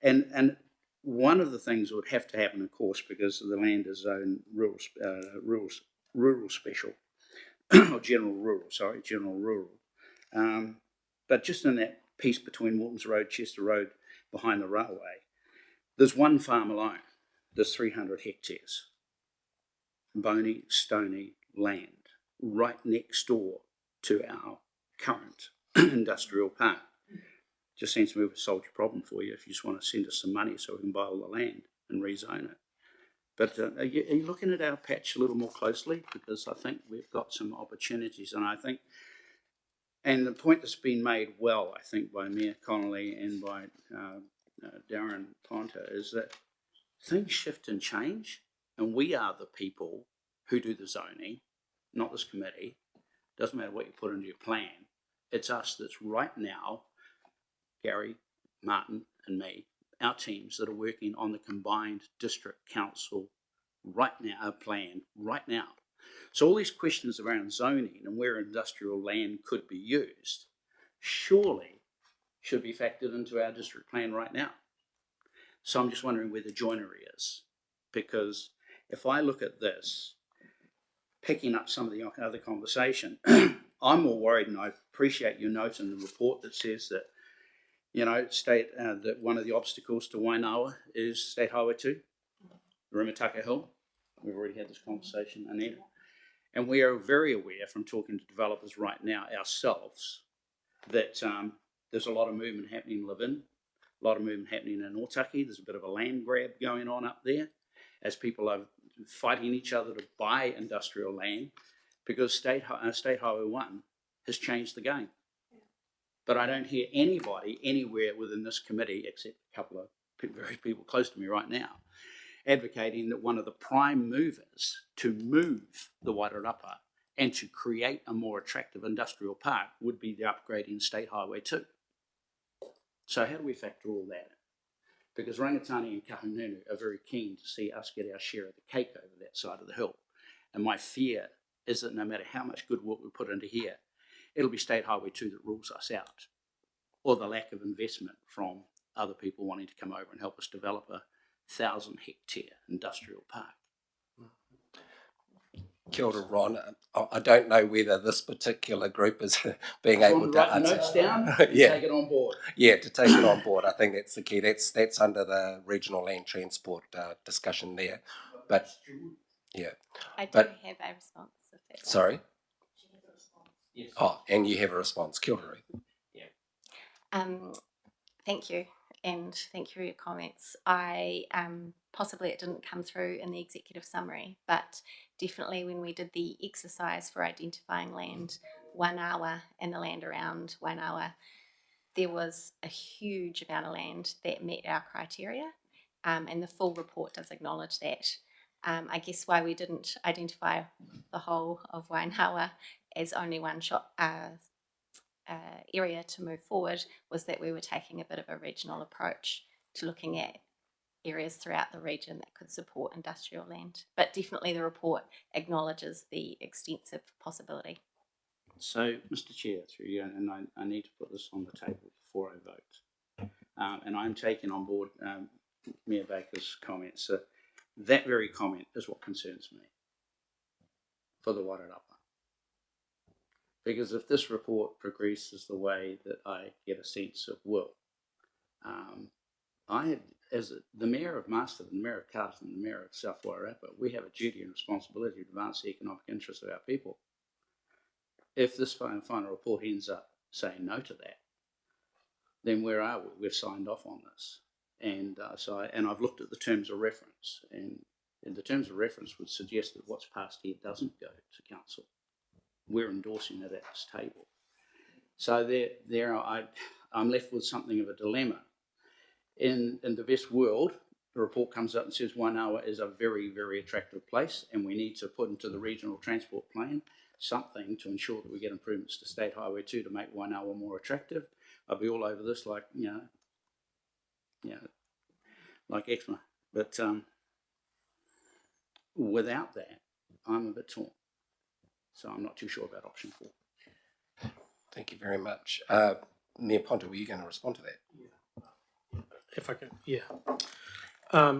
I: and one of the things that would have to happen, of course, because the land is zoned rural special, or general rural. But just in that piece between Waltons Road, Chester Road, behind the railway, there's one farm alone. There's 300 hectares. Bony, stony land right next door to our current industrial park. Just seems to be a solve your problem for you if you just want to send us some money so we can buy all the land and rezone it. But are you looking at our patch a little more closely? Because I think we've got some opportunities, and the point that's been made well, I think, by Mayor Connolly and by Darren Ponter, is that things shift and change, and we are the people who do the zoning, not this committee. Doesn't matter what you put into your plan. It's us that's right now, Gary, Martin and me, our teams that are working on the combined district council right now, plan right now. So all these questions around zoning and where industrial land could be used surely should be factored into our district plan right now. So I'm just wondering where the joinery is, because if I look at this, picking up some of the other conversation, I'm more worried, and I appreciate your note in the report that says that, you know, that one of the obstacles to Wainoa is State Highway 2, Rumataka Hill. We've already had this conversation, Anita. And we are very aware from talking to developers right now ourselves that there's a lot of movement happening in Levin, a lot of movement happening in Otaki. There's a bit of a land grab going on up there as people are fighting each other to buy industrial land, because State Highway 1 has changed the game. But I don't hear anybody anywhere within this committee, except a couple of very people close to me right now, advocating that one of the prime movers to move the Wairarapa and to create a more attractive industrial park would be the upgrading State Highway 2. So how do we factor all that in? Because Rangatani and Kahungunu are very keen to see us get our share of the cake over that side of the hill. And my fear is that no matter how much good work we put into here, it'll be State Highway 2 that rules us out, or the lack of investment from other people wanting to come over and help us develop a 1,000 hectare industrial park.
A: Kia ora, Ron. I don't know whether this particular group is being able to
I: write notes down and
A: yeah.
I: take it on board.
A: Yeah, to take it on board. I think that's the key. That's under the regional land transport discussion there. But yeah,
J: I do have a response. If that's
A: sorry.
I: She has a response. Yes.
A: Oh, and you have a response. Kia ora.
J: Yeah. Thank you. And thank you for your comments. Possibly it didn't come through in the executive summary, but definitely when we did the exercise for identifying land Wainawa and the land around Wainawa, there was a huge amount of land that met our criteria, and the full report does acknowledge that. I guess why we didn't identify the whole of Wainawa as only one area to move forward was that we were taking a bit of a regional approach to looking at areas throughout the region that could support industrial land. But definitely the report acknowledges the extensive possibility.
I: So, Mr. Chair, through you, and I need to put this on the table before I vote. And I'm taking on board Mayor Baker's comments. That very comment is what concerns me for the Wairarapa. Because if this report progresses the way that I get a sense it will, I had, as the Mayor of Marsden, the Mayor of Carterton, the Mayor of South Wairarapa, we have a duty and responsibility to advance the economic interests of our people. If this final report ends up saying no to that, then where are we? We've signed off on this. And I've looked at the terms of reference, and the terms of reference would suggest that what's passed here doesn't go to council. We're endorsing it at this table. So I'm left with something of a dilemma. In the best world, the report comes up and says Wainawa is a very, very attractive place, and we need to put into the regional transport plan something to ensure that we get improvements to State Highway 2 to make Wainawa more attractive. I'll be all over this like eczema. But without that, I'm a bit torn. So I'm not too sure about option 4.
A: Thank you very much. Mayor Ponta, were you going to respond to that?
K: Yeah. If I can, yeah.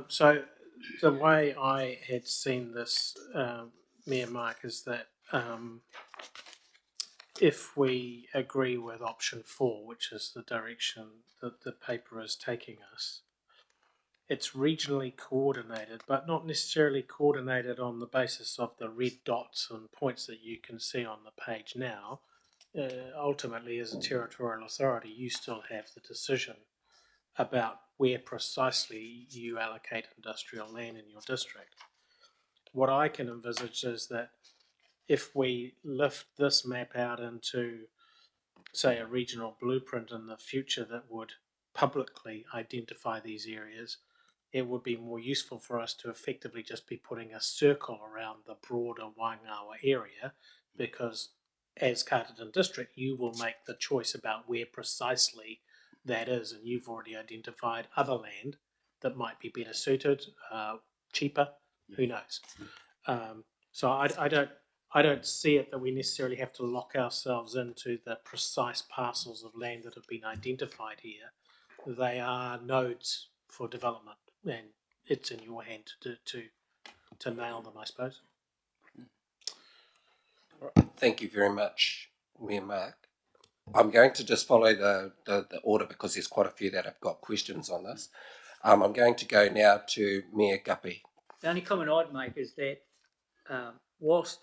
K: So the way I had seen this, Mayor Mark, is that if we agree with option 4, which is the direction that the paper is taking us, it's regionally coordinated, but not necessarily coordinated on the basis of the red dots and points that you can see on the page now. Ultimately, as a territorial authority, you still have the decision about where precisely you allocate industrial land in your district. What I can envisage is that if we lift this map out into, say, a regional blueprint in the future that would publicly identify these areas, it would be more useful for us to effectively just be putting a circle around the broader Waingawa area, because as Carterton District, you will make the choice about where precisely that is, and you've already identified other land that might be better suited, cheaper, who knows. So I don't see it that we necessarily have to lock ourselves into the precise parcels of land that have been identified here. They are nodes for development, and it's in your hand to nail them, I suppose.
A: Thank you very much, Mayor Mark. I'm going to just follow the order because there's quite a few that have got questions on this. I'm going to go now to Mayor Guppy.
N: The only comment I'd make is that whilst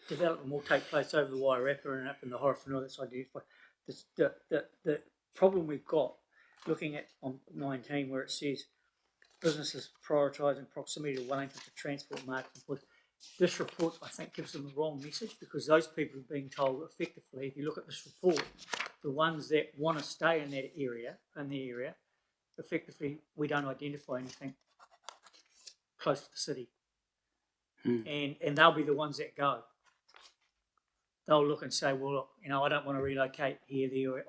N: development will take place over the Wairarapa and up in the Horowhenua that's identified, the problem we've got looking at on 19 where it says businesses prioritising proximity to Wellington for transport marketing. This report, I think, gives them the wrong message, because those people are being told effectively, if you look at this report, the ones that want to stay in that area, effectively, we don't identify anything close to the city. And they'll be the ones that go. They'll look and say, well, look, I don't want to relocate here, there.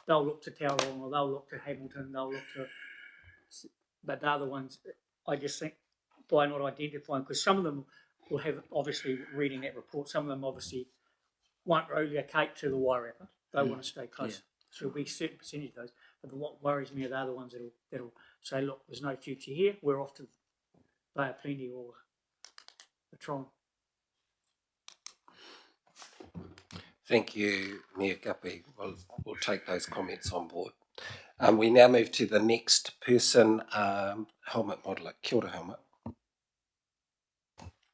N: They'll look to Tauranga, they'll look to Hamilton, they'll look to... But they're the ones, I just think, by not identifying, because some of them will have, obviously, reading that report, some of them obviously won't relocate to the Wairarapa. They want to stay close. Yeah. So there'll be a certain percentage of those. But what worries me are they're the ones that'll say, look, there's no future here, we're off to Bay of Plenty or the Tron.
A: Thank you, Mayor Guppy. We'll take those comments on board. We now move to the next person, Helmut Modeler. Kia ora, Helmut.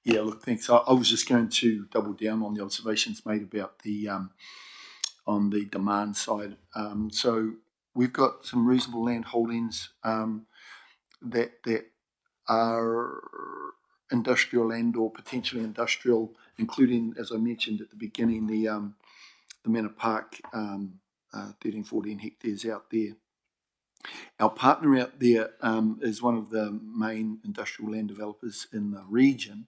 O: Yeah, look, thanks. I was just going to double down on the observations made about the on the demand side. So we've got some reasonable land holdings that are industrial and or potentially industrial, including, as I mentioned at the beginning, the Manor Park, 13, 14 hectares out there. Our partner out there is one of the main industrial land developers in the region,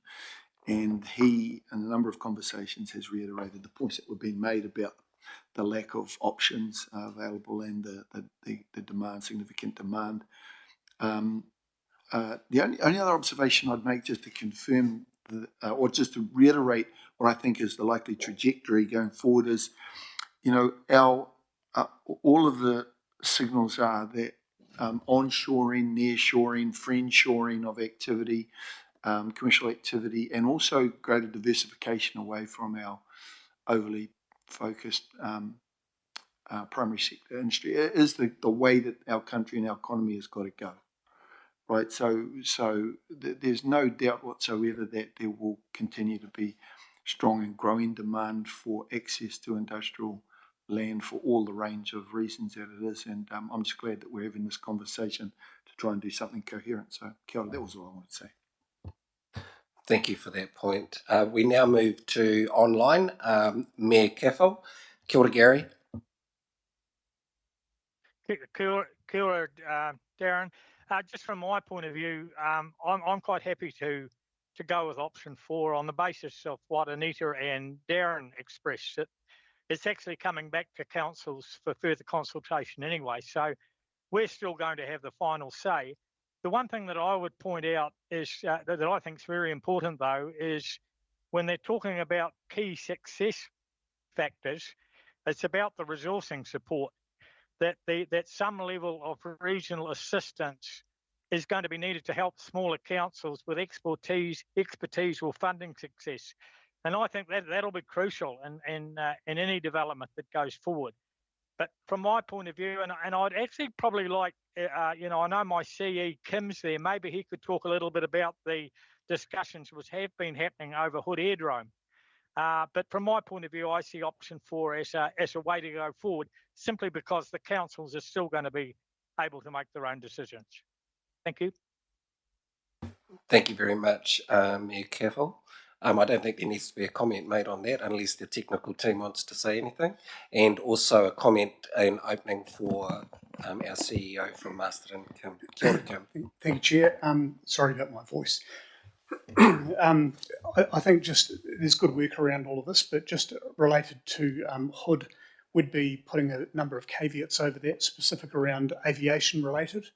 O: and he, in a number of conversations, has reiterated the points that were being made about the lack of options available and the demand, significant demand. The only other observation I'd make, just to confirm, or just to reiterate what I think is the likely trajectory going forward, is, our all of the signals are that onshoring, nearshoring, friendshoring of activity, commercial activity, and also greater diversification away from our overly focused primary sector industry is the way that our country and our economy has got to go. Right, so there's no doubt whatsoever that there will continue to be strong and growing demand for access to industrial land for all the range of reasons that it is, and I'm just glad that we're having this conversation to try and do something coherent. So, kia ora, that was all I wanted to say.
A: Thank you for that point. We now move to online. Mayor Caffel. Kia ora, Gary.
P: Kia ora, Darren. Just from my point of view, I'm quite happy to go with option 4 on the basis of what Anita and Darren expressed. It's actually coming back to councils for further consultation anyway, so we're still going to have the final say. The one thing that I would point out is that I think is very important, though, is when they're talking about key success factors, it's about the resourcing support. That some level of regional assistance is going to be needed to help smaller councils with expertise or funding success. And I think that'll be crucial in any development that goes forward. But from my point of view, and I'd actually probably like, I know my CE Kim's there, maybe he could talk a little bit about the discussions which have been happening over Hood Airdrome. But from my point of view, I see option 4 as a way to go forward, simply because the councils are still going to be able to make their own decisions. Thank you.
A: Thank you very much, Mayor Caffel. I don't think there needs to be a comment made on that unless the technical team wants to say anything. And also a comment and opening for our CEO from Master and Kim. Kia ora, Kim.
Q: Thank you, Chair. Sorry about my voice. I think just there's good work around all of this, but just related to Hood, would be putting a number of caveats over that, specific around aviation related.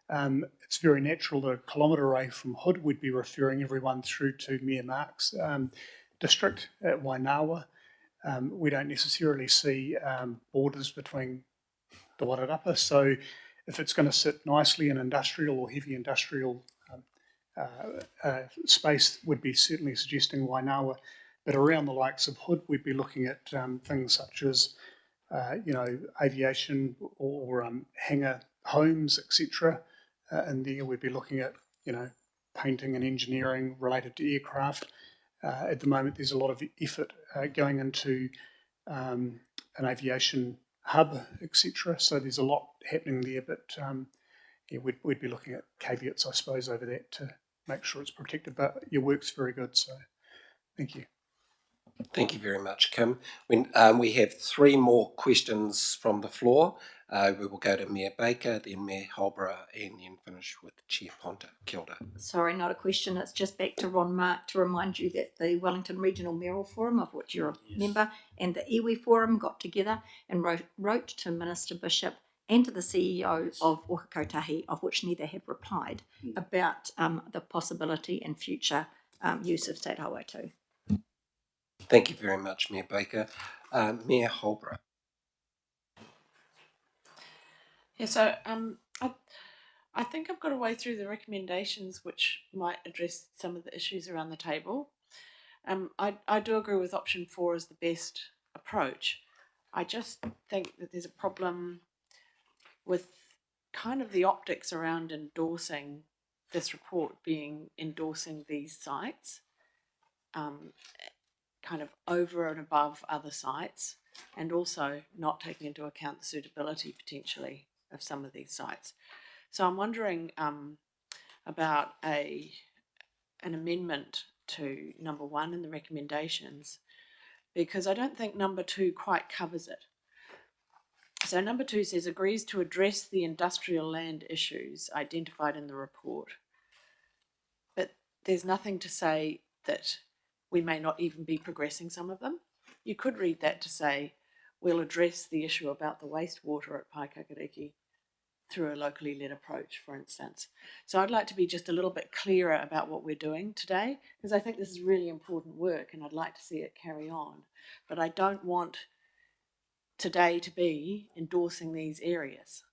Q: It's very natural that a kilometre away from Hood, we'd be referring everyone through to Mayor Mark's district at Wainawa. We don't necessarily see borders between the Wairarapa, so if it's going to sit nicely in industrial or heavy industrial space, would be certainly suggesting Wainawa. But around the likes of Hood, we'd be looking at things such as, aviation or hangar homes, etc. And there we'd be looking at, painting and engineering related to aircraft. At the moment, there's a lot of effort going into an aviation hub, etc. So there's a lot happening there, but we'd be looking at caveats, I suppose, over that to make sure it's protected. But your work's very good, so thank you.
A: Thank you very much, Kim. We have 3 more questions from the floor. We will go to Mayor Baker, then Mayor Holborough, and then finish with Chair Ponta. Kia ora.
L: Sorry, not a question. It's just back to Ron Mark to remind you that the Wellington Regional Mayoral Forum, of which you're a member, and the Iwi Forum got together and wrote to Minister Bishop and to the CEO of Ohikotahi, of which neither have replied, about the possibility and future use of State Highway 2.
A: Thank you very much, Mayor Baker. Mayor Holborough.
H: Yeah, so I think I've got a way through the recommendations which might address some of the issues around the table. I do agree with option 4 as the best approach. I just think that there's a problem with kind of the optics around endorsing this report being endorsing these sites, kind of over and above other sites, and also not taking into account the suitability potentially of some of these sites. So I'm wondering about a an amendment to number 1 in the recommendations, because I don't think number 2 quite covers it. So number 2 says agrees to address the industrial land issues identified in the report. But there's nothing to say that we may not even be progressing some of them. You could read that to say we'll address the issue about the wastewater at Paikakariki through a locally led approach, for instance. So I'd like to be just a little bit clearer about what we're doing today, because I think this is really important work and I'd like to see it carry on. But I don't want today to be endorsing these areas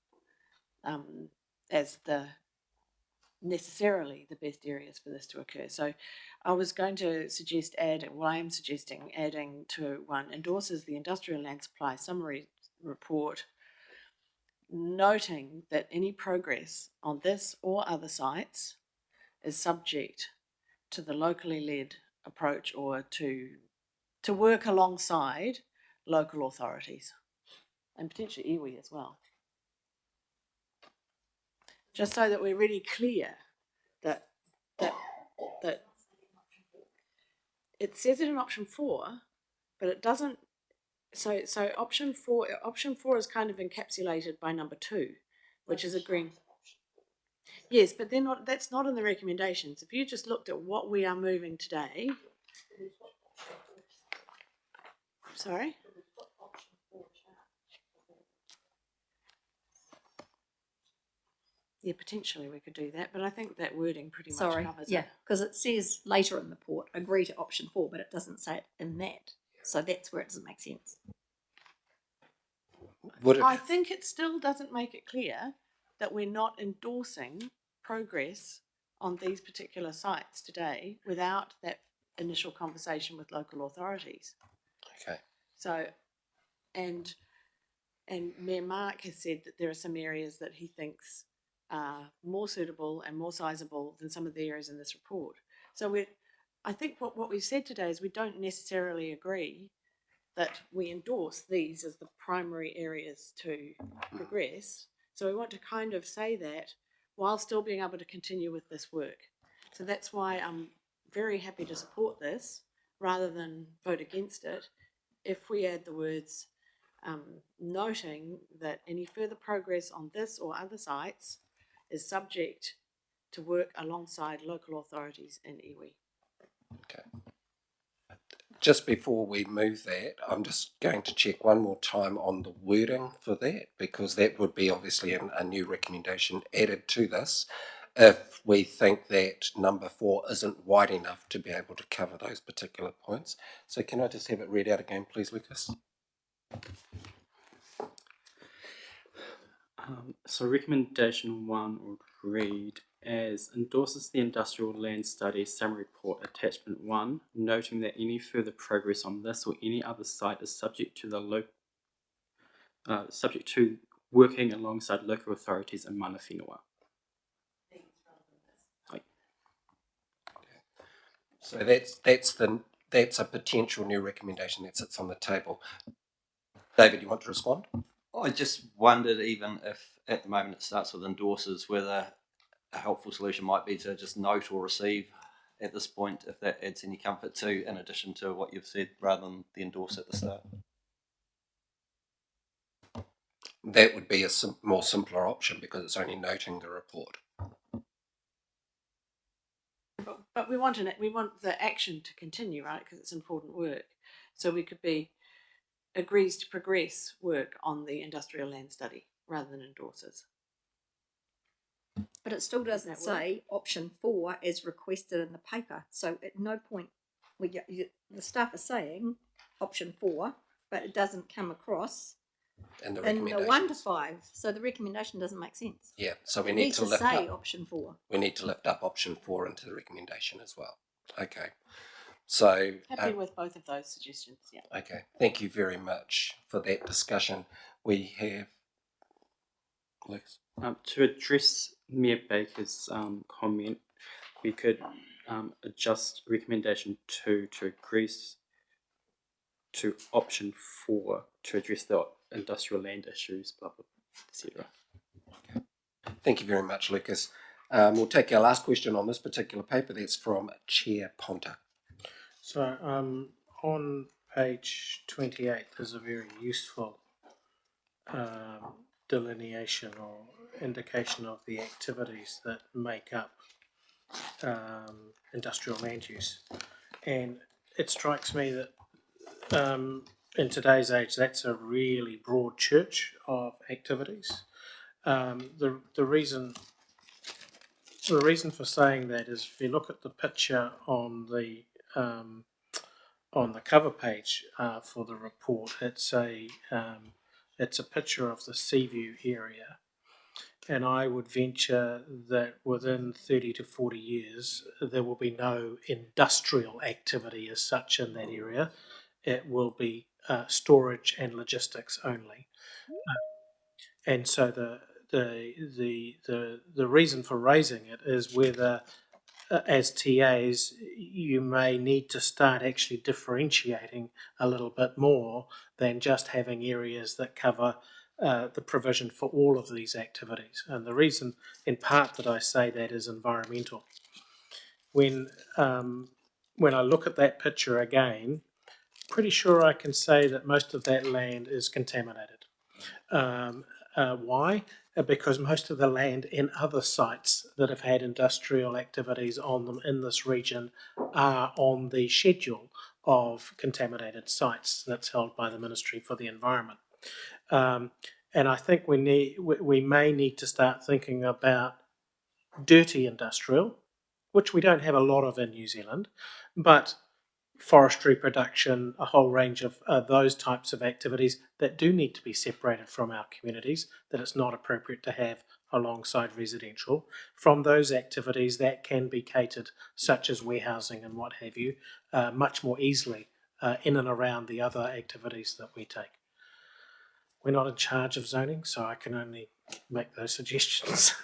H: as necessarily the best areas for this to occur. So I was going to suggest I am suggesting adding to 1, endorses the Industrial Land Supply Summary Report, noting that any progress on this or other sites is subject to the locally led approach or to work alongside local authorities and potentially iwi as well. Just so that we're really clear that it says it in option 4, but it doesn't. So option 4 is kind of encapsulated by number 2, which is agreeing. Yes, but that's not in the recommendations. If you just looked at what we are moving today. Sorry? Yeah, potentially we could do that, but I think that wording pretty much covers it.
L: Yeah, because it says later in the report, agree to option 4, but it doesn't say it in that. So that's where it doesn't make sense.
H: I think it still doesn't make it clear that we're not endorsing progress on these particular sites today without that initial conversation with local authorities.
A: Okay.
H: So, and Mayor Mark has said that there are some areas that he thinks are more suitable and more sizable than some of the areas in this report. So I think what we've said today is we don't necessarily agree that we endorse these as the primary areas to progress. So we want to kind of say that while still being able to continue with this work. So that's why I'm very happy to support this rather than vote against it if we add the words noting that any further progress on this or other sites is subject to work alongside local authorities in iwi.
A: Okay. Just before we move that, I'm just going to check one more time on the wording for that, because that would be obviously a new recommendation added to this if we think that number 4 isn't wide enough to be able to cover those particular points. So can I just have it read out again, please, Lucas?
R: So recommendation 1 would read as endorses the Industrial Land Study Summary Report Attachment 1, noting that any further progress on this or any other site is subject to working alongside local authorities in mana whenua.
A: So that's a potential new recommendation that sits on the table. David, you want to respond?
G: I just wondered, even if at the moment it starts with endorses, whether a helpful solution might be to just note or receive at this point, if that adds any comfort to, in addition to what you've said, rather than the endorse at the start.
A: That would be a more simpler option because it's only noting the report.
H: But we want the action to continue, right? Because it's important work. So we could be agrees to progress work on the industrial land study rather than endorses.
L: But it still doesn't say option 4 as requested in the paper. So at no point, the staff are saying option 4, but it doesn't come across in the 1 to 5. So the recommendation doesn't make sense.
A: Yeah, so we need to lift
L: say
A: up
L: option 4.
A: We need to lift up option 4 into the recommendation as well. Okay. So
H: happy with both of those suggestions. Yeah.
A: Okay. Thank you very much for that discussion. We have Lucas.
R: To address Mayor Baker's comment, we could adjust recommendation 2 to increase to option 4 to address the industrial land issues, blah blah, etc.
A: Okay. Thank you very much, Lucas. We'll take our last question on this particular paper. That's from Chair Ponta.
K: So on page 28, there's a very useful delineation or indication of the activities that make up industrial land use. And it strikes me that in today's age, that's a really broad church of activities. The reason for saying that is if you look at the picture on the cover page for the report, it's a picture of the Seaview area, and I would venture that within 30 to 40 years there will be no industrial activity as such in that area. It will be storage and logistics only, and so the reason for raising it is whether as TAs, you may need to start actually differentiating a little bit more than just having areas that cover the provision for all of these activities. And the reason, in part, that I say that is environmental. When I look at that picture again, pretty sure I can say that most of that land is contaminated. Why? Because most of the land in other sites that have had industrial activities on them in this region are on the schedule of contaminated sites that's held by the Ministry for the Environment. And I think we may need to start thinking about dirty industrial, which we don't have a lot of in New Zealand, but forestry production, a whole range of those types of activities that do need to be separated from our communities, that it's not appropriate to have alongside residential, from those activities that can be catered, such as warehousing and what have you, much more easily in and around the other activities that we take. We're not in charge of zoning, so I can only make those suggestions.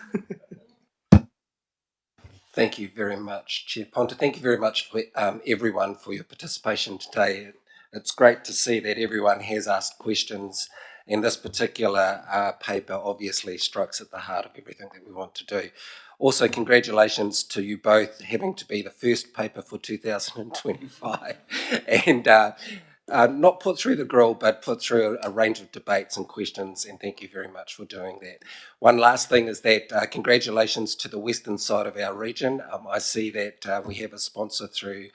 A: Thank you very much, Chair Ponta. Thank you very much for everyone for your participation today. It's great to see that everyone has asked questions, and this particular paper obviously strikes at the heart of everything that we want to do. Also, congratulations to you both having to be the first paper for 2025 and not put through the grill, but put through a range of debates and questions, and thank you very much for doing that. One last thing is that congratulations to the western side of our region. I see that we have a sponsor through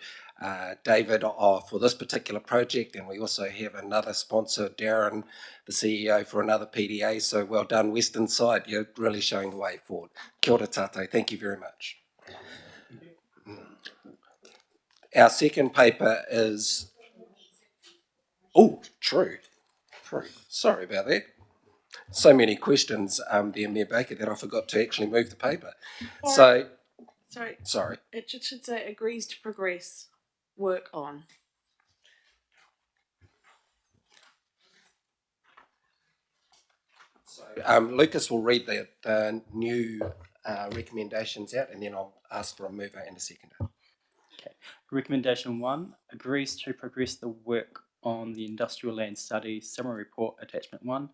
A: David for this particular project, and we also have another sponsor, Darren, the CEO, for another PDA. So well done, western side. You're really showing the way forward. Kia ora tātou. Thank you very much. Our second paper is... Oh, true. Sorry about that. So many questions there, Mayor Baker, that I forgot to actually move the paper. Sorry.
H: It should say agrees to progress work on.
A: Lucas will read the new recommendations out, and then I'll ask for a mover and a seconder.
R: Okay. Recommendation 1 agrees to progress the work on the industrial land study summary report attachment 1,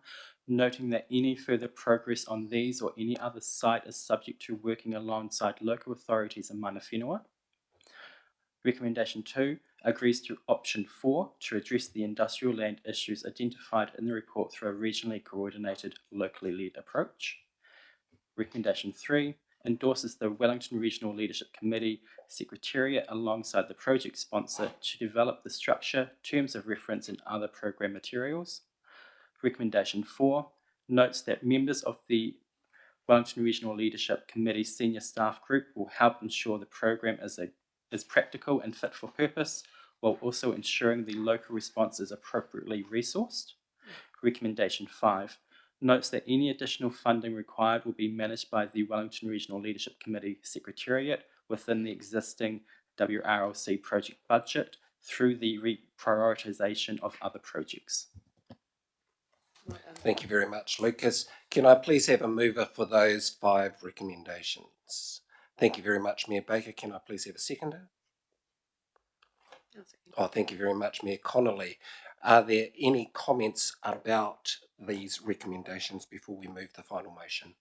R: noting that any further progress on these or any other site is subject to working alongside local authorities and mana whenua. Recommendation 2 agrees to option 4 to address the industrial land issues identified in the report through a regionally coordinated, locally led approach. Recommendation 3 endorses the Wellington Regional Leadership Committee Secretariat alongside the project sponsor to develop the structure, terms of reference and other program materials. Recommendation 4 notes that members of the Wellington Regional Leadership Committee senior staff group will help ensure the program is practical and fit for purpose, while also ensuring the local response is appropriately resourced. Recommendation 5 notes that any additional funding required will be managed by the Wellington Regional Leadership Committee Secretariat within the existing WRLC project budget through the reprioritisation of other projects.
A: Thank you very much, Lucas. Can I please have a mover for those 5 recommendations? Thank you very much, Mayor Baker. Can I please have a seconder? Oh, thank you very much, Mayor Connolly. Are there any comments about these recommendations before we move to the final motion?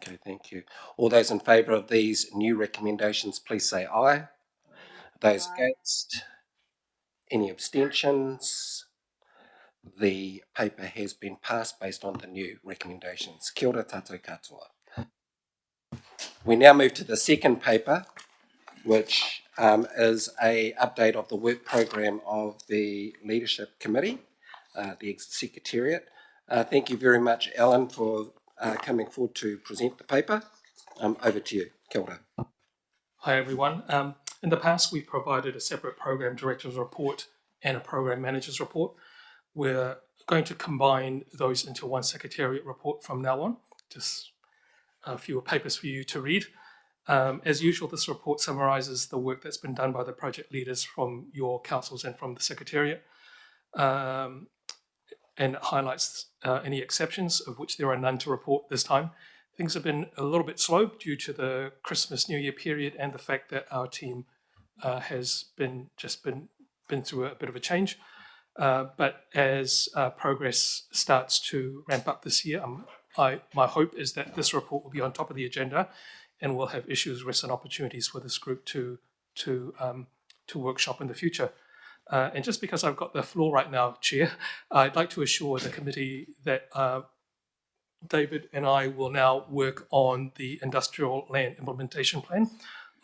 A: Okay, thank you. All those in favour of these new recommendations, please say aye. Those against? Any abstentions? The paper has been passed based on the new recommendations. Kia ora tātou katoa. We now move to the second paper, which is an update of the work program of the Leadership Committee, the Secretariat. Thank you very much, Alan, for coming forward to present the paper. Over to you. Kia ora.
F: Hi everyone. In the past, we've provided a separate program director's report and a program manager's report. We're going to combine those into one secretariat report from now on. Just a few papers for you to read. As usual, this report summarises the work that's been done by the project leaders from your councils and from the secretariat, and it highlights any exceptions, of which there are none to report this time. Things have been a little bit slow due to the Christmas New Year period and the fact that our team has been through a bit of a change. But as progress starts to ramp up this year, my hope is that this report will be on top of the agenda, and we'll have issues, risks, and opportunities for this group to workshop in the future. And just because I've got the floor right now, Chair, I'd like to assure the committee that David and I will now work on the industrial land implementation plan,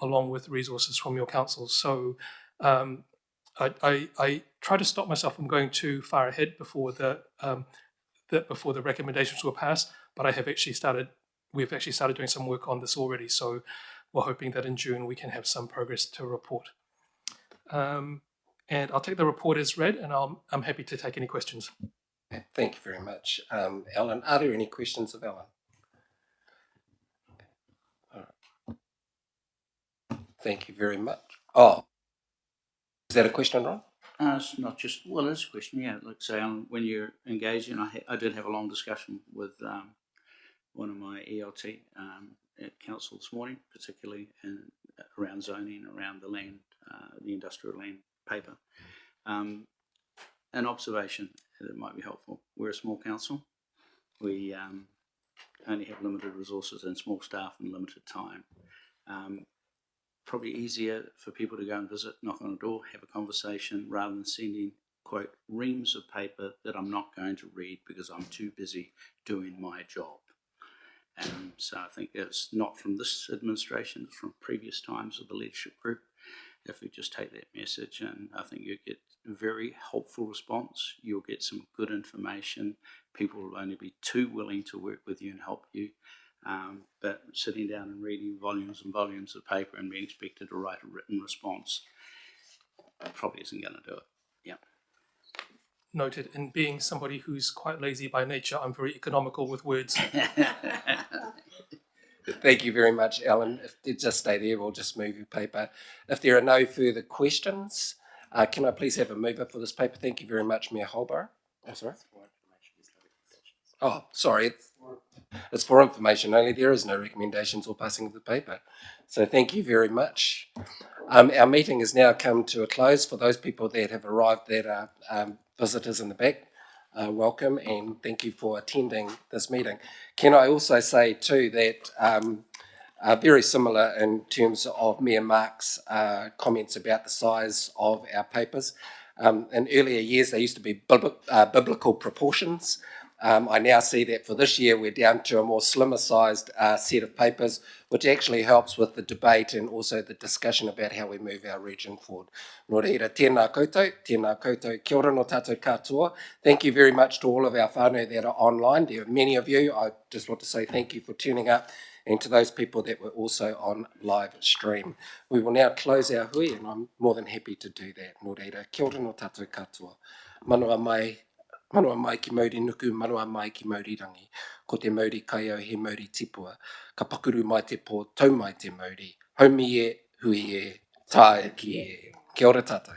F: along with resources from your council. So I try to stop myself from going too far ahead before the recommendations were passed, but we've actually started doing some work on this already. So we're hoping that in June we can have some progress to report. And I'll take the report as read, and I'm happy to take any questions.
A: Thank you very much. Alan, are there any questions of Alan? All right. Thank you very much. Oh, is that a question, Ron?
I: It's not just, well, it's a question, yeah. Like say, when you're engaging, I did have a long discussion with one of my ELT at council this morning, particularly around zoning, around the land, the industrial land paper. An observation that might be helpful. We're a small council. We only have limited resources and small staff and limited time. Probably easier for people to go and visit, knock on a door, have a conversation, rather than sending, quote, reams of paper that I'm not going to read because I'm too busy doing my job. So I think it's not from this administration, it's from previous times of the leadership group. If we just take that message, and I think you get a very helpful response, you'll get some good information. People will only be too willing to work with you and help you. But sitting down and reading volumes and volumes of paper and being expected to write a written response probably isn't going to do it. Yeah.
F: Noted. And being somebody who's quite lazy by nature, I'm very economical with words.
A: Thank you very much, Alan. If you just stay there, we'll just move your paper. If there are no further questions, can I please have a mover for this paper? Thank you very much, Mayor Holborough. Oh, sorry. Oh, sorry. It's for information only. There is no recommendations or passing of the paper. So thank you very much. Our meeting has now come to a close. For those people that have arrived that are visitors in the back, welcome and thank you for attending this meeting. Can I also say too that very similar in terms of Mayor Mark's comments about the size of our papers. In earlier years, they used to be biblical proportions. I now see that for this year, we're down to a more slimmer sized set of papers, which actually helps with the debate and also the discussion about how we move our region forward. Nō reira, tēnā koutou, kia ora no tātou katoa. Thank you very much to all of our whānau that are online. There are many of you. I just want to say thank you for tuning up, and to those people that were also on live stream. We will now close our hui, and I'm more than happy to do that. Nō reira, kia ora no tātou katoa. Manua mai ki Mauri nuku, manua mai ki Mauri rangi. Ko te Mauri kaiau he Mauri tipua. Ka pakuru mai te pō, tau mai te Mauri. Haumi e, hui e, tae ki e. Kia ora tātou.